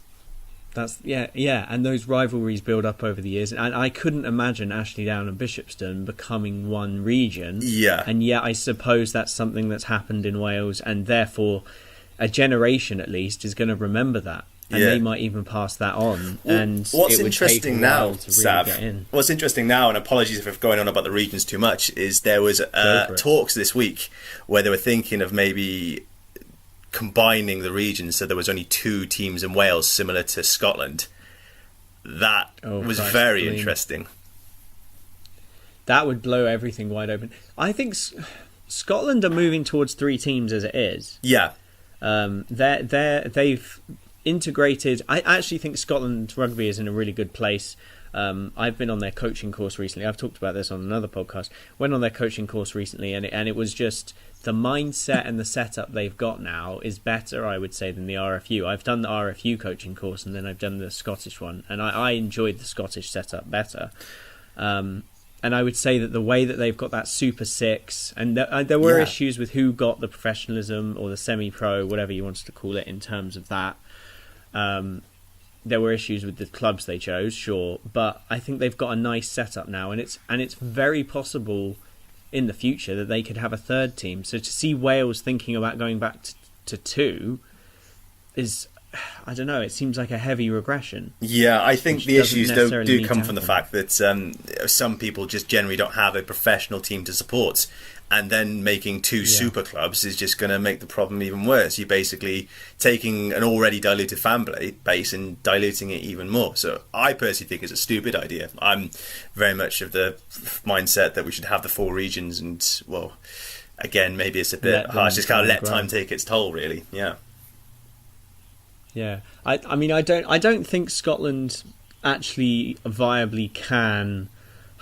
That's and those rivalries build up over the years, and I couldn't imagine Ashley Down and Bishopston becoming one region. Yeah, and yet I suppose that's something that's happened in Wales, and therefore a generation at least is going to remember that. And they might even pass that on. Well, and what's it would interesting take a now, while to really Sav, get in. what's interesting now, and apologies if I'm going on about the regions too much, is there was talks this week where they were thinking of maybe combining the regions so there was only 2 teams in Wales, similar to Scotland. That was very interesting. That would blow everything wide open. I think Scotland are moving towards 3 teams as it is. Yeah. They've integrated. I actually think Scotland rugby is in a really good place. I've been on their coaching course recently. I've talked about this on another podcast. Went on their coaching course recently, and it was just the mindset and the setup they've got now is better, I would say, than the RFU. I've done the RFU coaching course, and then I've done the Scottish one, and I enjoyed the Scottish setup better. And I would say that the way that they've got that Super Six, and there were issues with who got the professionalism or the semi-pro, whatever you wanted to call it, in terms of that. There were issues with the clubs they chose, sure, but I think they've got a nice setup now, and it's very possible in the future that they could have a 3rd team. So to see Wales thinking about going back to 2 is, I don't know, it seems like a heavy regression. Yeah, I think the issues do come from the fact that some people just generally don't have a professional team to support. And then making 2 super clubs is just going to make the problem even worse. You're basically taking an already diluted fan base and diluting it even more. So I personally think it's a stupid idea. I'm very much of the mindset that we should have the 4 regions, and, well, again, maybe it's a bit harsh. Just kind of let time take its toll, really. Yeah. Yeah. I don't think Scotland actually viably can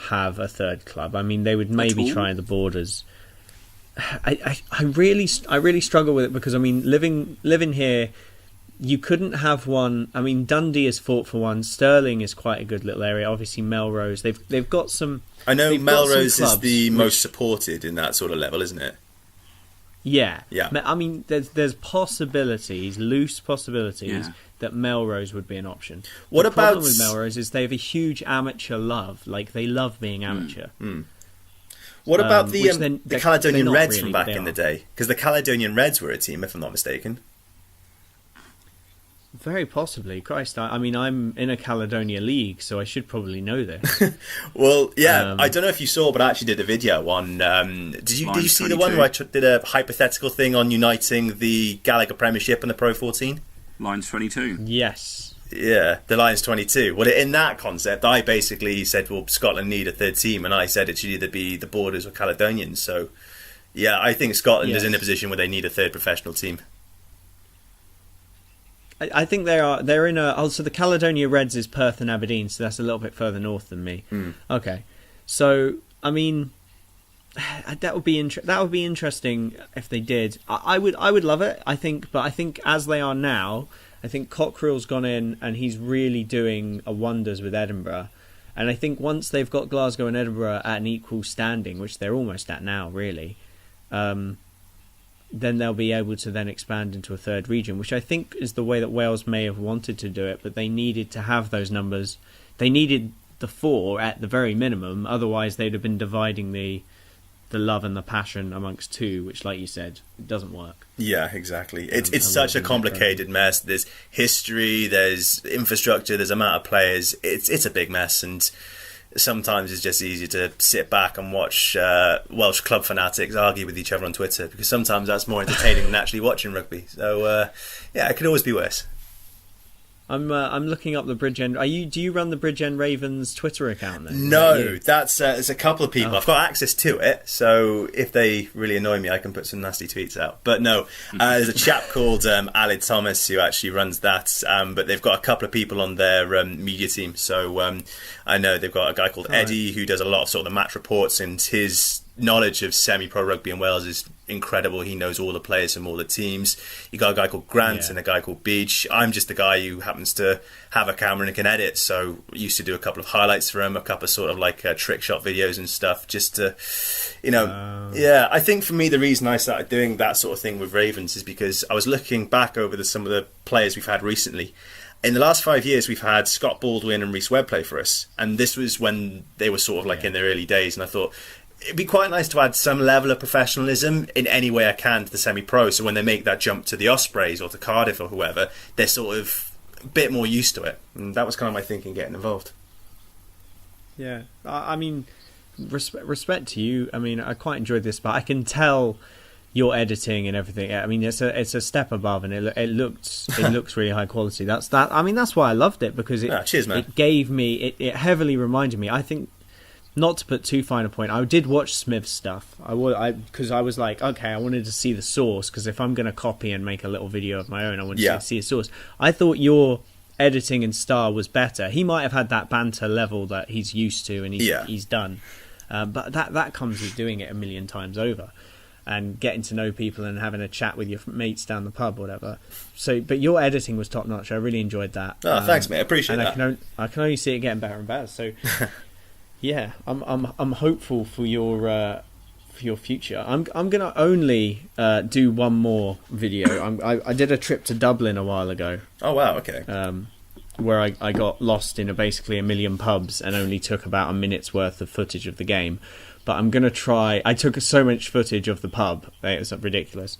have a 3rd club. I mean, they would maybe try the borders. I really struggle with it because, I mean, living here, you couldn't have one. I mean, Dundee has fought for one. Stirling is quite a good little area. Obviously, Melrose. They've got some. I know Melrose is the most supported in that sort of level, isn't it? Yeah. I mean, there's possibilities, loose possibilities, that Melrose would be an option. The problem with Melrose is they have a huge amateur love. Like, they love being amateur. What about the Caledonian Reds from back in the day? Because the Caledonian Reds were a team, if I'm not mistaken. Very possibly. Christ, I mean, I'm in a Caledonia league, so I should probably know this. Well, yeah, I don't know if you saw, but I actually did a video on... did you see the one where I did a hypothetical thing on uniting the Gallagher Premiership and the Pro 14? Lions 22. Yes. Yeah, the Lions 22. Well, in that concept, I basically said, well, Scotland need a 3rd team, and I said it should either be the Borders or Caledonians. So, yeah, I think Scotland is in a position where they need a 3rd professional team. I think they're in a... Also, the Caledonia Reds is Perth and Aberdeen, so that's a little bit further north than me. Okay. So, I mean, that would be interesting if they did. I would love it, I think, but I think as they are now, I think Cockrell's gone in and he's really doing wonders with Edinburgh. And I think once they've got Glasgow and Edinburgh at an equal standing, which they're almost at now, really, then they'll be able to then expand into a 3rd region, which I think is the way that Wales may have wanted to do it, but they needed to have those numbers. They needed the 4 at the very minimum, otherwise they'd have been dividing the love and the passion amongst 2, which, like you said, it doesn't work. Yeah, exactly. It's such a complicated mess. There's history, there's infrastructure, there's amount of players. It's a big mess, and sometimes it's just easier to sit back and watch Welsh club fanatics argue with each other on Twitter, because sometimes that's more entertaining than actually watching rugby. So, yeah, it could always be worse. I'm looking up the Bridgend. Do you run the Bridgend Ravens Twitter account then? No, that's there's a couple of people. I've got access to it, so if they really annoy me, I can put some nasty tweets out. But no, there's a chap called Alid Thomas who actually runs that. But they've got a couple of people on their media team. So I know they've got a guy called Eddie who does a lot of sort of the match reports, and his knowledge of semi-pro rugby in Wales is incredible. He knows all the players from all the teams. You got a guy called Grant and a guy called Beach. I'm just the guy who happens to have a camera and can edit, so I used to do a couple of highlights for him, a couple of sort of like trick shot videos and stuff, just to, I think for me the reason I started doing that sort of thing with Ravens is because I was looking back over some of the players we've had recently. In the last 5 years, we've had Scott Baldwin and Rhys Webb play for us, and this was when they were sort of like in their early days, and I thought it'd be quite nice to add some level of professionalism in any way I can to the semi-pro, so when they make that jump to the Ospreys or to Cardiff or whoever, they're sort of a bit more used to it. And that was kind of my thinking getting involved. Yeah, I mean, respect to you. I mean, I quite enjoyed this, but I can tell your editing and everything. I mean, it's a step above, and it looks really high quality. That's why I loved it, because cheers, man. It gave me it heavily reminded me. I think, not to put too fine a point, I did watch Smith's stuff. Because I was like, okay, I wanted to see the source, because if I'm going to copy and make a little video of my own, I wanted to see a source. I thought your editing in Star was better. He might have had that banter level that he's used to and he's done. But that comes with doing it a million times over and getting to know people and having a chat with your mates down the pub, whatever. So, but your editing was top notch. I really enjoyed that. Oh, thanks, mate. I appreciate that. I can only see it getting better and better. So. Yeah, I'm hopeful for your future. I'm gonna only do one more video. I did a trip to Dublin a while ago. Oh wow, okay. Where I got lost in basically a million pubs and only took about a minute's worth of footage of the game. But I'm gonna try. I took so much footage of the pub, it was ridiculous.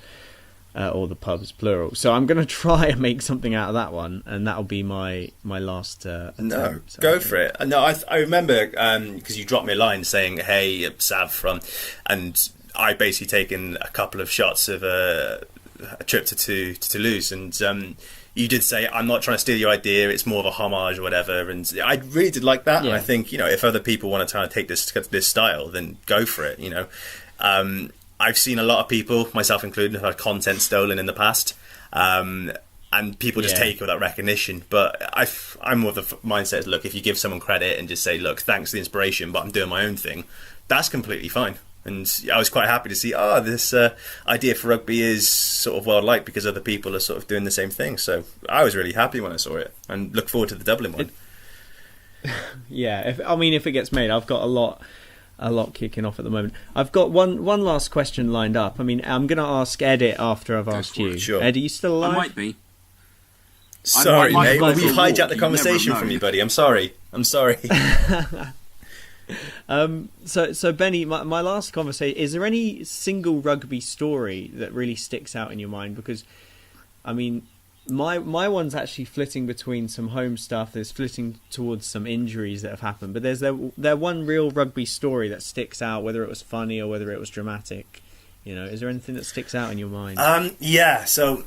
Or the pubs plural. So I'm going to try and make something out of that one, and that'll be my last attempt. No, go for it. No, I remember because you dropped me a line saying, "Hey, Sav from," and I basically taken a couple of shots of a trip to Toulouse, and you did say, "I'm not trying to steal your idea. It's more of a homage or whatever." And I really did like that. And I think if other people want to try to take this style, then go for it. I've seen a lot of people, myself included, have had content stolen in the past, and people just take it without recognition. But I'm more of the mindset, look, if you give someone credit and just say, look, thanks for the inspiration, but I'm doing my own thing, that's completely fine. And I was quite happy to see, this idea for rugby is sort of well liked because other people are sort of doing the same thing. So I was really happy when I saw it, and look forward to the Dublin one. If it gets made, I've got a lot kicking off at the moment. I've got one last question lined up. I mean, I'm going to ask Ed it after I've asked you. Sure. Ed, are you still alive? I might be. Sorry, mate. We've hijacked the conversation from you, buddy. I'm sorry. So Benny, my last conversation, is there any single rugby story that really sticks out in your mind? Because, I mean, my one's actually flitting between some home stuff. There's flitting towards some injuries that have happened, but there's there one real rugby story that sticks out, whether it was funny or whether it was dramatic. Is there anything that sticks out in your mind? So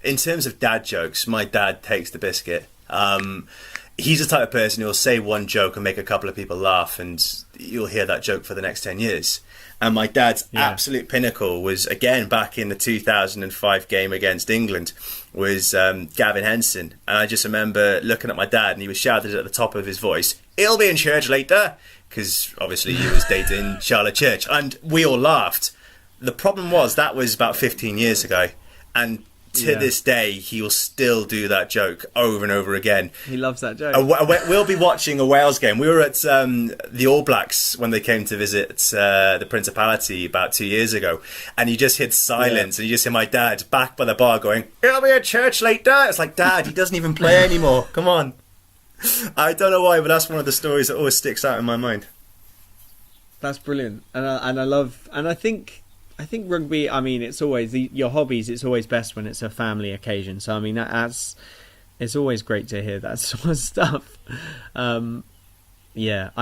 in terms of dad jokes, my dad takes the biscuit. He's the type of person who'll say one joke and make a couple of people laugh, and you'll hear that joke for the next 10 years. And my dad's absolute pinnacle was, again, back in the 2005 game against England, was Gavin Henson. And I just remember looking at my dad, and he was shouting at the top of his voice, "He'll be in church later," because obviously he was dating Charlotte Church. And we all laughed. The problem was that was about 15 years ago. And to this day, he will still do that joke over and over again. He loves that joke. We'll be watching a Wales game. We were at the All Blacks when they came to visit the Principality about 2 years ago, and you just hit silence, and you just hear my dad back by the bar going, "He'll be at church later." It's like, Dad, he doesn't even play anymore. Come on. I don't know why, but that's one of the stories that always sticks out in my mind. That's brilliant, and I think rugby, I mean, it's always your hobbies. It's always best when it's a family occasion. So I mean, it's always great to hear that sort of stuff. I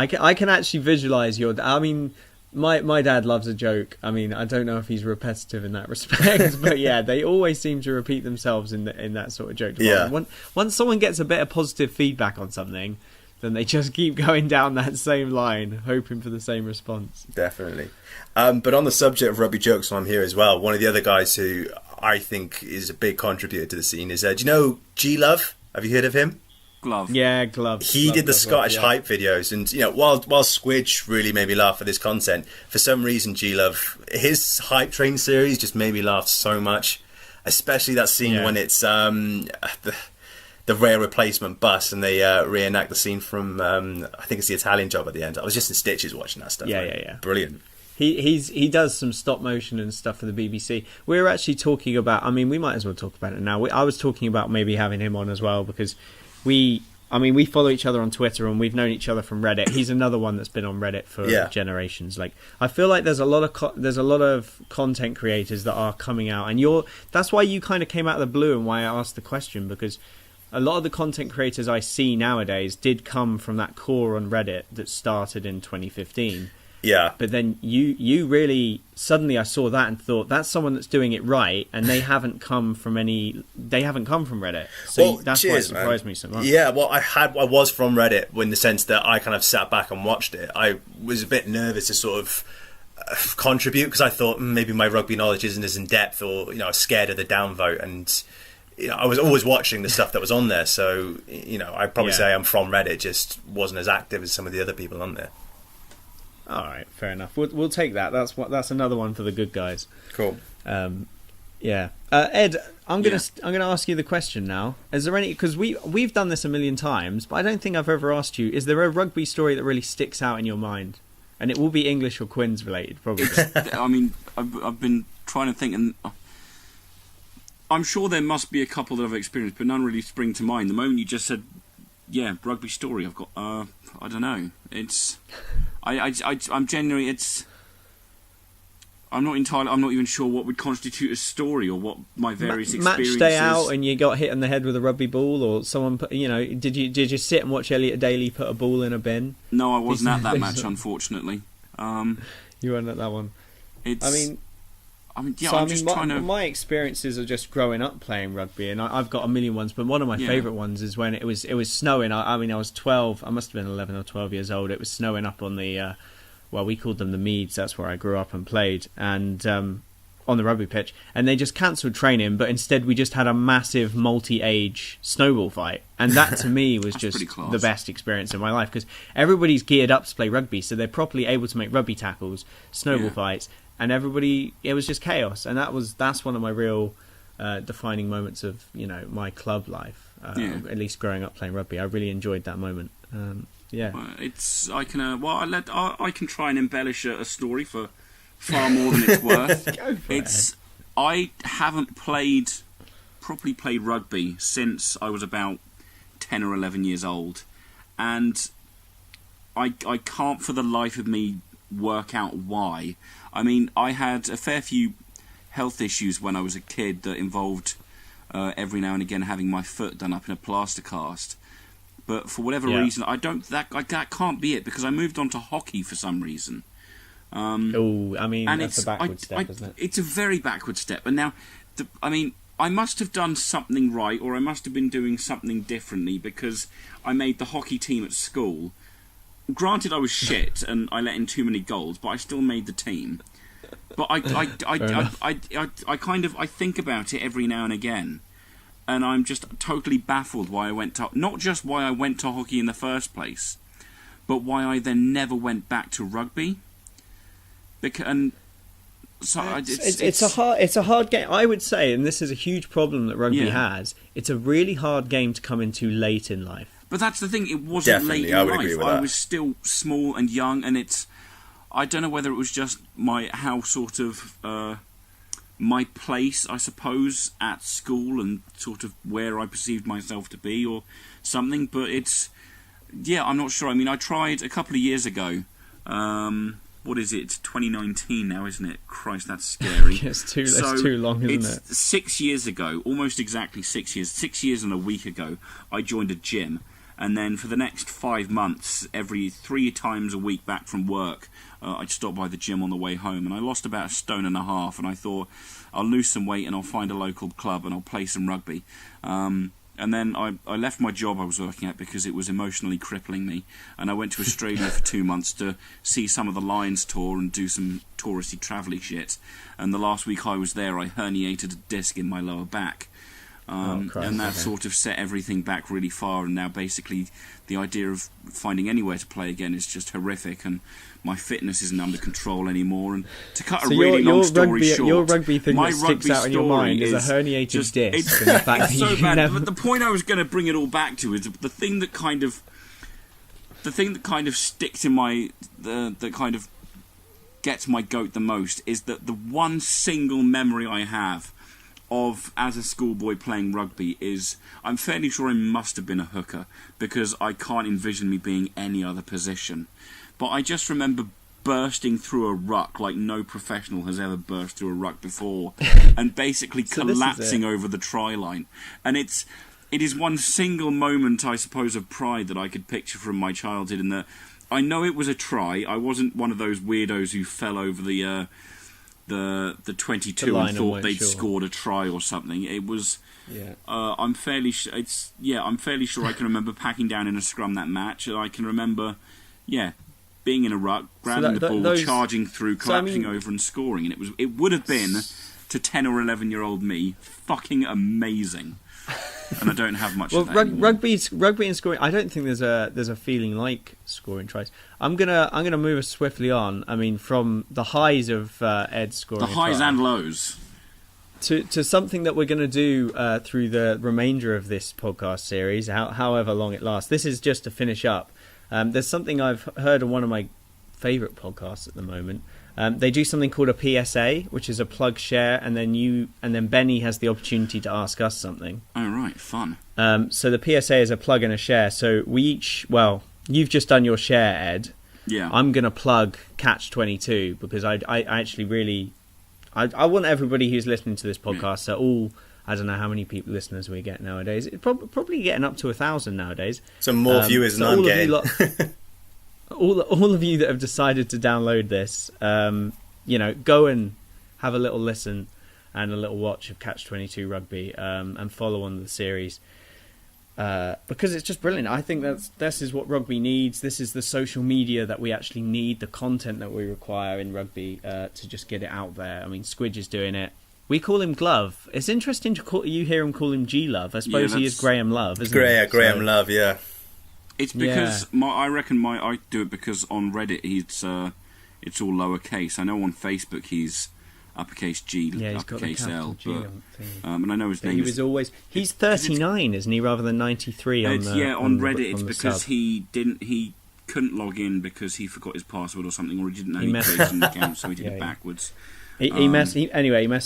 can actually visualize I mean, My dad loves a joke. I mean, I don't know if he's repetitive in that respect, but yeah, they always seem to repeat themselves in that sort of joke department. Yeah. Once someone gets a bit of positive feedback on something, then they just keep going down that same line, hoping for the same response. Definitely. But on the subject of rugby jokes, while I'm here as well, one of the other guys who I think is a big contributor to the scene is, do you know G-Love? Have you heard of him? Glove. Yeah, Glove. He did the Scottish hype videos, and while Squidge really made me laugh for this content, for some reason G-Love, his hype train series just made me laugh so much, especially that scene when it's the rail replacement bus and they reenact the scene from I think it's the Italian Job at the end. I was just in stitches watching that stuff. Yeah. Brilliant. He does some stop motion and stuff for the BBC. We're actually talking about, I mean, we might as well talk about it now. I was talking about maybe having him on as well, because we follow each other on Twitter and we've known each other from Reddit. He's another one that's been on Reddit for generations. Like, I feel like there's a lot of content creators that are coming out, and that's why you kind of came out of the blue and why I asked the question, because a lot of the content creators I see nowadays did come from that core on Reddit that started in 2015. Yeah. But then you really, suddenly I saw that and thought, that's someone that's doing it right, and they haven't come from Reddit. So that's why it surprised me so much. Yeah, well, I was from Reddit in the sense that I kind of sat back and watched it. I was a bit nervous to sort of contribute, because I thought maybe my rugby knowledge isn't as in depth, or I was scared of the downvote, and I was always watching the stuff that was on there. So I'd probably say I'm from Reddit, just wasn't as active as some of the other people on there. All right, fair enough. We'll take that. That's another one for the good guys. Cool. Ed, I'm gonna ask you the question now. Is there any? Because we've done this a million times, but I don't think I've ever asked you. Is there a rugby story that really sticks out in your mind? And it will be English or Quins related, probably. I mean, I've been trying to think, and I'm sure there must be a couple that I've experienced, but none really spring to mind. The moment you just said, rugby story, I've got. I don't know. It's. I'm genuinely. It's. I'm not even sure what would constitute a story, or what my various experiences. Match day out, and you got hit on the head with a rugby ball, or someone put. Did you sit and watch Elliot Daly put a ball in a bin? No, I wasn't at that match, unfortunately. You weren't at that one. My experiences are just growing up playing rugby, and I've got a million ones, but one of my favourite ones is when it was snowing. I was 12. I must have been 11 or 12 years old. It was snowing up on the, we called them the Meads. That's where I grew up and played, and on the rugby pitch. And they just cancelled training, but instead we just had a massive multi-age snowball fight, and that to me was just the best experience in my life, because everybody's geared up to play rugby, so they're properly able to make rugby tackles, snowball fights. And everybody, it was just chaos, and that's one of my real defining moments of my club life. At least growing up playing rugby, I really enjoyed that moment. I can try and embellish a story for far more than it's worth. I haven't properly played rugby since I was about 10 or 11 years old, and I can't for the life of me work out why. I mean, I had a fair few health issues when I was a kid that involved every now and again having my foot done up in a plaster cast. But for whatever reason, that can't be it, because I moved on to hockey for some reason. That's a backward step, isn't it? It's a very backward step. And now, I must have done something right, or I must have been doing something differently, because I made the hockey team at school. Granted, I was shit and I let in too many goals, but I still made the team. But I think about it every now and again, and I'm just totally baffled why I went to, not just why I went to hockey in the first place, but why I then never went back to rugby. It's a hard game, I would say, and this is a huge problem that rugby has. It's a really hard game to come into late in life. But that's the thing, it wasn't late in life. I was still small and young, and I don't know whether it was just my place, I suppose, at school, and sort of where I perceived myself to be, or something, but I'm not sure. I mean, I tried a couple of years ago, what is it, 2019 now, isn't it? Christ, that's scary. It's too long, isn't it? 6 years ago, almost exactly 6 years and a week ago, I joined a gym. And then for the next 5 months, every 3 times a week back from work, I'd stop by the gym on the way home, and I lost about 1.5 stone, and I thought, I'll lose some weight and I'll find a local club and I'll play some rugby. And then I left my job I was working at because it was emotionally crippling me, and I went to Australia for 2 months to see some of the Lions tour and do some touristy travelly shit. And the last week I was there, I herniated a disc in my lower back. And that sort of set everything back really far, and now basically the idea of finding anywhere to play again is just horrific, and my fitness isn't under control anymore. And to cut a really long story short, your rugby thing that sticks out in your mind is a herniated disc, and the fact that you bad. never... But the point I was going to bring it all back to is the thing that kind of sticks in my that kind of gets my goat the most is that the one single memory I have of as a schoolboy playing rugby is, I'm fairly sure I must have been a hooker, because I can't envision me being any other position. But I just remember bursting through a ruck like no professional has ever burst through a ruck before, and basically collapsing over the try line. And it is one single moment, I suppose, of pride that I could picture from my childhood, in that I know it was a try. I wasn't one of those weirdos who fell over the 22 and thought they'd scored a try or something. It was. Yeah. I'm fairly sure I can remember packing down in a scrum that match. I can remember, being in a ruck, grabbing the ball, charging through, collapsing over, and scoring. And it would have been, to 10 or 11-year-old me, fucking amazing. And I don't have much of that anymore. Rugby and scoring. I don't think there's a feeling like scoring tries. I'm gonna move us swiftly on. I mean, from the highs of Ed scoring, the highs and lows, to something that we're gonna do through the remainder of this podcast series, however long it lasts. This is just to finish up. There's something I've heard on one of my favourite podcasts at the moment. They do something called a PSA, which is a plug share, and then Benny has the opportunity to ask us something. Oh right, fun. So the PSA is a plug and a share. So we each, you've just done your share, Ed. Yeah. I'm gonna plug Catch 22 because I actually really, I want everybody who's listening to this podcast, so all, I don't know how many listeners we get nowadays. It's probably getting up to 1,000 nowadays. Some more viewers than I'm getting. All of you that have decided to download this, go and have a little listen and a little watch of Catch 22 Rugby, and follow on the series, because it's just brilliant. I think this is what rugby needs. This is the social media that we actually need, the content that we require in rugby, to just get it out there. I mean, Squidge is doing it. We call him Glove. It's interesting to you hear him call him G Love. I suppose he is Graham Love, isn't he? Graham Love, yeah. It's because I do it because on Reddit it's all lowercase. I know on Facebook he's uppercase G, uppercase L, but and I know his name. He's 39, isn't he, rather than 93 on Reddit. It's because he couldn't log in because he forgot his password or something, or he didn't know he created an account, so he did it backwards. He messed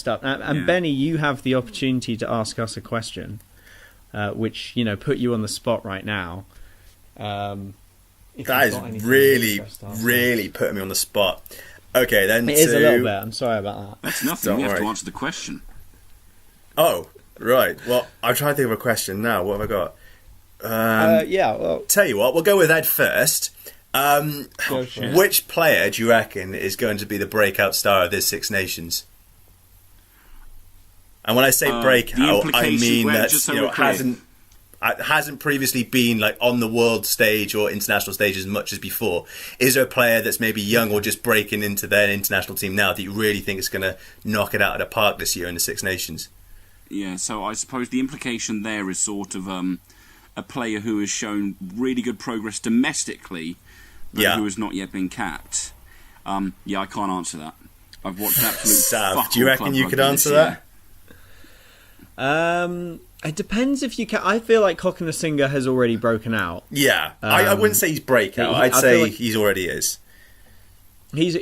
up. And Benny, you have the opportunity to ask us a question, which put you on the spot right now. That is really putting me on the spot. Okay, then it is a little bit. I'm sorry about that. That's nothing. You have to answer the question. Oh, right. Well, I'm trying to think of a question now. What have I got? Tell you what, we'll go with Ed first. Which player do you reckon is going to be the breakout star of this Six Nations? And when I say breakout, I mean that hasn't previously been like on the world stage or international stage as much as before. Is there a player that's maybe young or just breaking into their international team now that you really think is going to knock it out of the park this year in the Six Nations? Yeah, so I suppose the implication there is sort of a player who has shown really good progress domestically, but who has not yet been capped. I can't answer that. I've watched absolute Sav, do you reckon you could answer that? It depends if you can. I feel like Cockanasinga has already broken out. Yeah, I wouldn't say he's breakout. I'd say like he's already is. He's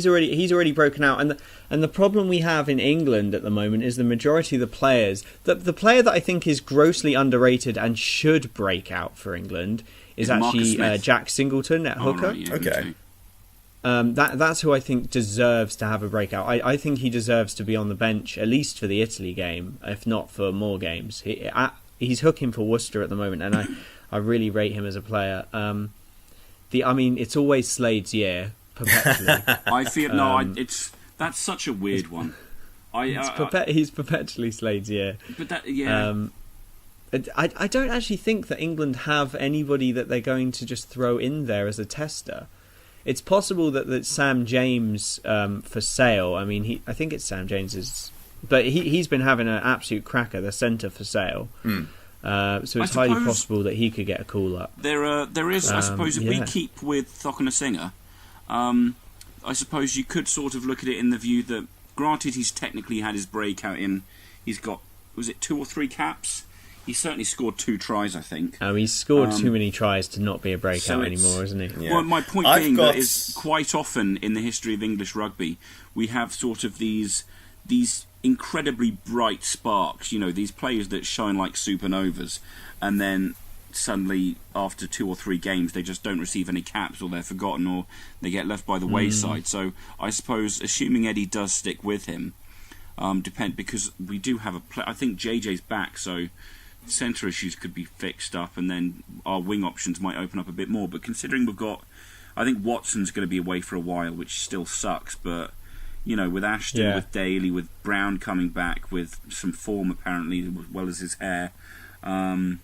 already broken out, and the problem we have in England at the moment is the majority of the players. The player that I think is grossly underrated and should break out for England is actually Jack Singleton at hooker. Right, yeah, okay. That's who I think deserves to have a breakout. I think he deserves to be on the bench, at least for the Italy game, if not for more games. He's hooking for Worcester at the moment, and I really rate him as a player. It's always Slade's year, perpetually. I feel that's such a weird one. He's perpetually Slade's year. But that, yeah. I don't actually think that England have anybody that they're going to just throw in there as a tester. It's possible that Sam James for Sale. I mean, I think it's Sam James's, but he's been having an absolute cracker. The centre for Sale. So it's highly possible that he could get a call up. There is, I suppose, if we keep with Thockenasinger, I suppose you could sort of look at it in the view that, granted, he's technically had his breakout he's got, was it 2 or 3 caps? He certainly scored 2 tries, I think. He's scored too many tries to not be a breakout anymore, isn't he? Yeah. Well, my point being that is quite often in the history of English rugby, we have sort of these incredibly bright sparks, these players that shine like supernovas, and then suddenly after 2 or 3 games they just don't receive any caps, or they're forgotten, or they get left by the wayside. So I suppose, assuming Eddie does stick with him, because we do have I think JJ's back, so centre issues could be fixed up, and then our wing options might open up a bit more. But considering I think Watson's going to be away for a while, which still sucks, but with Ashton, with Daly, with Brown coming back with some form apparently, as well as his hair, Noel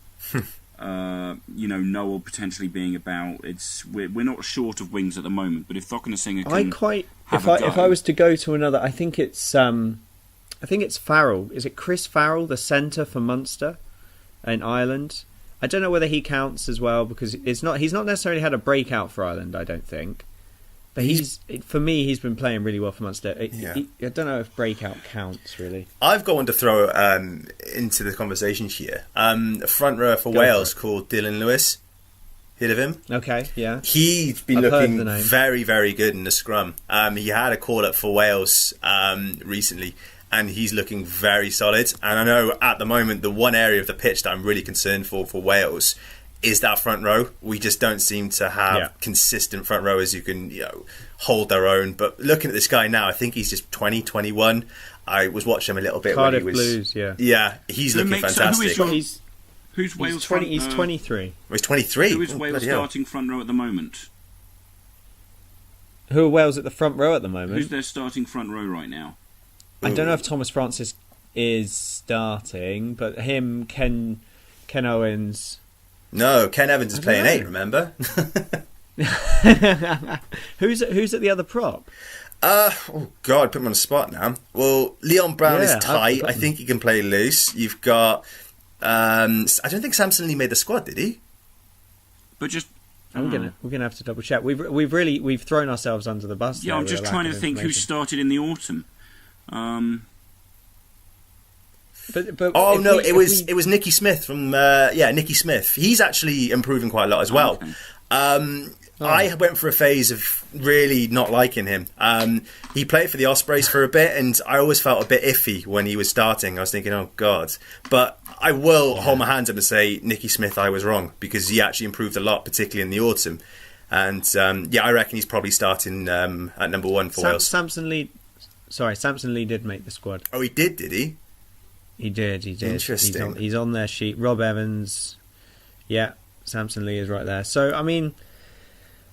potentially being about, we're not short of wings at the moment. But if Thockenasinger can if I was to go to another, I think it's Farrell. Is it Chris Farrell, the centre for Munster in Ireland? I don't know whether he counts as well, because he's not necessarily had a breakout for Ireland, I don't think. But for me, he's been playing really well for Munster. I don't know if breakout counts, really. I've got one to throw into the conversation here. A front rower for Wales called Dylan Lewis. Heard of him? Okay, yeah. He's been looking very, very good in the scrum. He had a call-up for Wales recently, and he's looking very solid. And I know at the moment, the one area of the pitch that I'm really concerned for Wales is that front row. We just don't seem to have consistent front rowers who can hold their own. But looking at this guy now, I think he's just 20, 21. I was watching him a little bit Cardiff when he was... Blues, yeah. Yeah, he's looking fantastic. Who's Wales' 20? He's 23. Oh, he's 23. Who is Wales' starting front row at the moment? Who are Wales at the front row at the moment? Who's their starting front row right now? I don't know if Thomas Francis is starting, but him, Ken Owens... No, Ken Evans is playing 8, remember? Who's at the other prop? Oh God, put him on the spot now. Well, Leon Brown is tight. I think he can play loose. You've got I don't think Samson Lee made the squad, did he? But just we're gonna have to double check. We've thrown ourselves under the bus. Yeah, I'm just trying to think who started in the autumn. But it was Nicky Smith from Nicky Smith. He's actually improving quite a lot as well. Okay. I went for a phase of really not liking him. He played for the Ospreys for a bit, and I always felt a bit iffy when he was starting. I was thinking, oh God. But I will hold my hands up and say, Nicky Smith, I was wrong, because he actually improved a lot, particularly in the autumn. And I reckon he's probably starting at number 1 for Wales. Samson Lee did make the squad. Oh, he did he? He did. Interesting. He's on their sheet. Rob Evans. Yeah, Samson Lee is right there. So, I mean,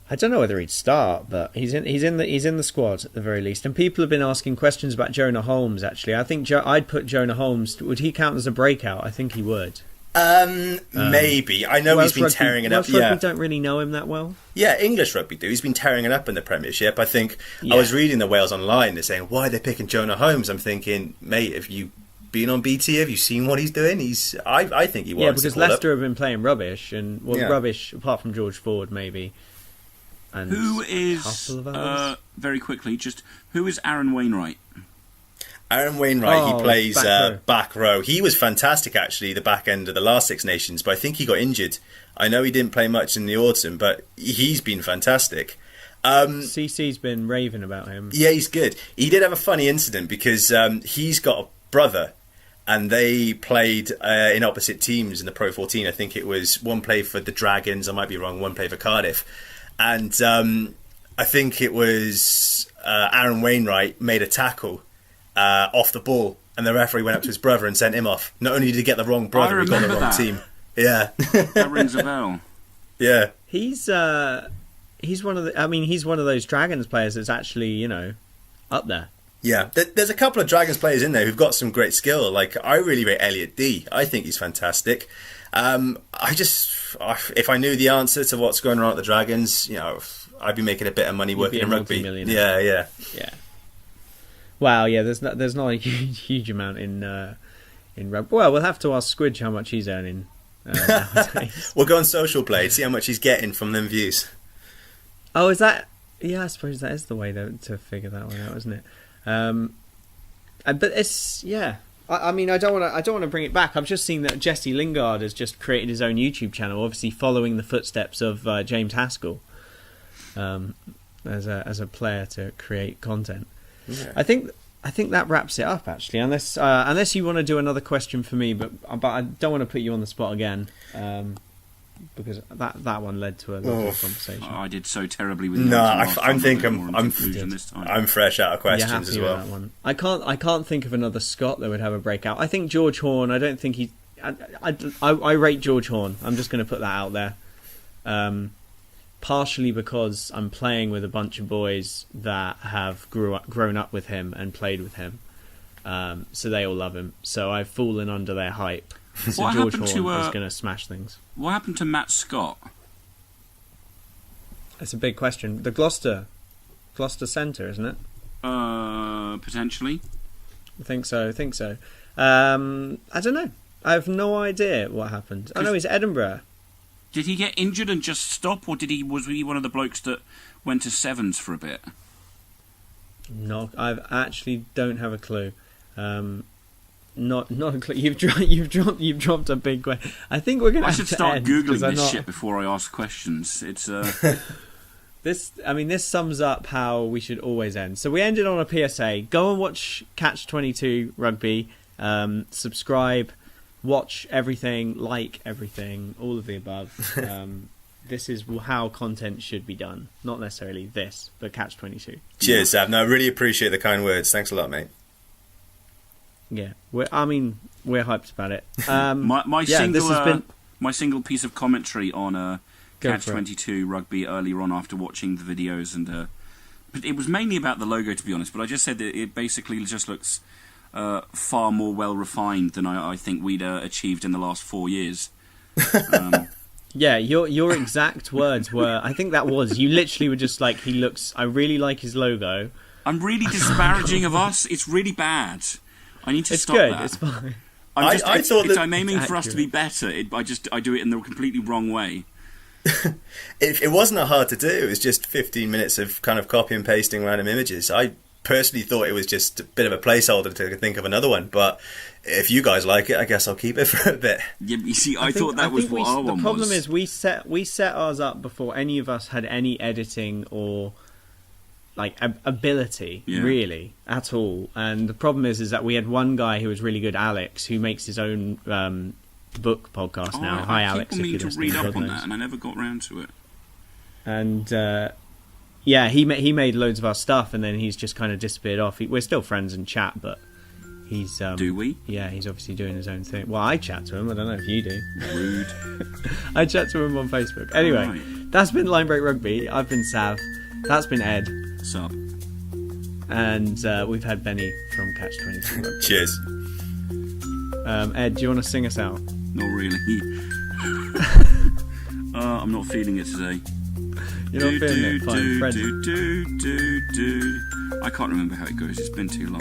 I don't know whether he'd start, but he's in the squad at the very least. And people have been asking questions about Jonah Holmes, actually. I think I'd put Jonah Holmes... Would he count as a breakout? I think he would. Maybe. I know he's been tearing it up. Welsh rugby don't really know him that well. Yeah, English rugby do. He's been tearing it up in the Premiership. I think I was reading the Wales Online. They're saying, why are they picking Jonah Holmes? I'm thinking, mate, if you... been on BT, have you seen what he's doing? I think he was. Yeah, because Leicester have been playing rubbish, and rubbish apart from George Ford, maybe. And who is very quickly? Just who is Aaron Wainwright? Aaron Wainwright. He plays back row. He was fantastic actually, the back end of the last Six Nations, but I think he got injured. I know he didn't play much in the autumn, but he's been fantastic. CC's been raving about him. Yeah, he's good. He did have a funny incident because he's got a brother, and they played in opposite teams in the Pro 14. I think it was one played for the Dragons, I might be wrong, one played for Cardiff. And I think it was Aaron Wainwright made a tackle off the ball, and the referee went up to his brother and sent him off. Not only did he get the wrong brother, he got the wrong team. Yeah. That rings a bell. Yeah. He's one of the. I mean, he's one of those Dragons players that's actually, up there. Yeah, there's a couple of Dragons players in there who've got some great skill. Like, I really rate Elliot D. I think he's fantastic. If I knew the answer to what's going on at the Dragons, I'd be making a bit of money working in rugby. Yeah. Wow, yeah. There's not a huge amount in rugby. Well, we'll have to ask Squidge how much he's earning nowadays. We'll go on Social Play, see how much he's getting from them views. Oh, is that? Yeah, I suppose that is the way to figure that one out, isn't it? But it's I mean, I don't want to bring it back. I've just seen that Jesse Lingard has just created his own YouTube channel, obviously following the footsteps of James Haskell as a player to create content. Yeah. I think that wraps it up, actually. Unless you want to do another question for me, but I don't want to put you on the spot again. Because that one led to a lovely conversation. I did so terribly with I'm fresh out of questions as well. That one. I can't think of another Scot that would have a breakout. I think George Horn. I don't think I rate George Horn. I'm just going to put that out there. Partially because I'm playing with a bunch of boys that have grown up with him and played with him, so they all love him. So I've fallen under their hype. So what George happened Horn is going to smash things. What happened to Matt Scott? That's a big question. The Gloucester Centre, isn't it? Potentially. I think so. I don't know. I have no idea what happened. I know he's Edinburgh. Did he get injured and just stop, or was he one of the blokes that went to Sevens for a bit? No, I actually don't have a clue. Not a clue. You've dropped a big question. I think we're going to. I should start googling this shit before I ask questions. It's This sums up how we should always end. So we ended on a PSA. Go and watch Catch 22 Rugby. Subscribe, watch everything, like everything, all of the above. This is how content should be done. Not necessarily this, but Catch 22. Cheers, Sab. No, I really appreciate the kind words. Thanks a lot, mate. Yeah, we're hyped about it. My single piece of commentary on Catch 22 Rugby earlier on after watching the videos, and but it was mainly about the logo, to be honest. But I just said that it basically just looks far more well refined than I think we'd achieved in the last 4 years. Yeah, your exact words were. I think that was you. Literally were just like, he looks. I really like his logo. I'm really disparaging of us. It's really bad. I need to stop that. It's fine. I'm aiming for us to be better. I do it in the completely wrong way. It wasn't that hard to do. It was just 15 minutes of kind of copy and pasting random images. I personally thought it was just a bit of a placeholder to think of another one. But if you guys like it, I guess I'll keep it for a bit. Yeah, you see, I thought that was what our one was. The problem is we set ours up before any of us had any editing or ability really at all, and the problem is that we had one guy who was really good, Alex, who makes his own book podcast now. Hi, Alex. I keep on meaning to read up on that, and I never got round to it. And he made loads of our stuff, and then he's just kind of disappeared off. We're still friends and chat, but he's do we? Yeah, he's obviously doing his own thing. Well, I chat to him. I don't know if you do. Rude. I chat to him on Facebook. Anyway, That's been Linebreak Rugby. I've been Sav. That's been Ed. Sup. And we've had Benny from Catch 22. Cheers. Ed, do you want to sing us out? Not really. I'm not feeling it today. You're not feeling it? Fine, Fred. I can't remember how it goes. It's been too long.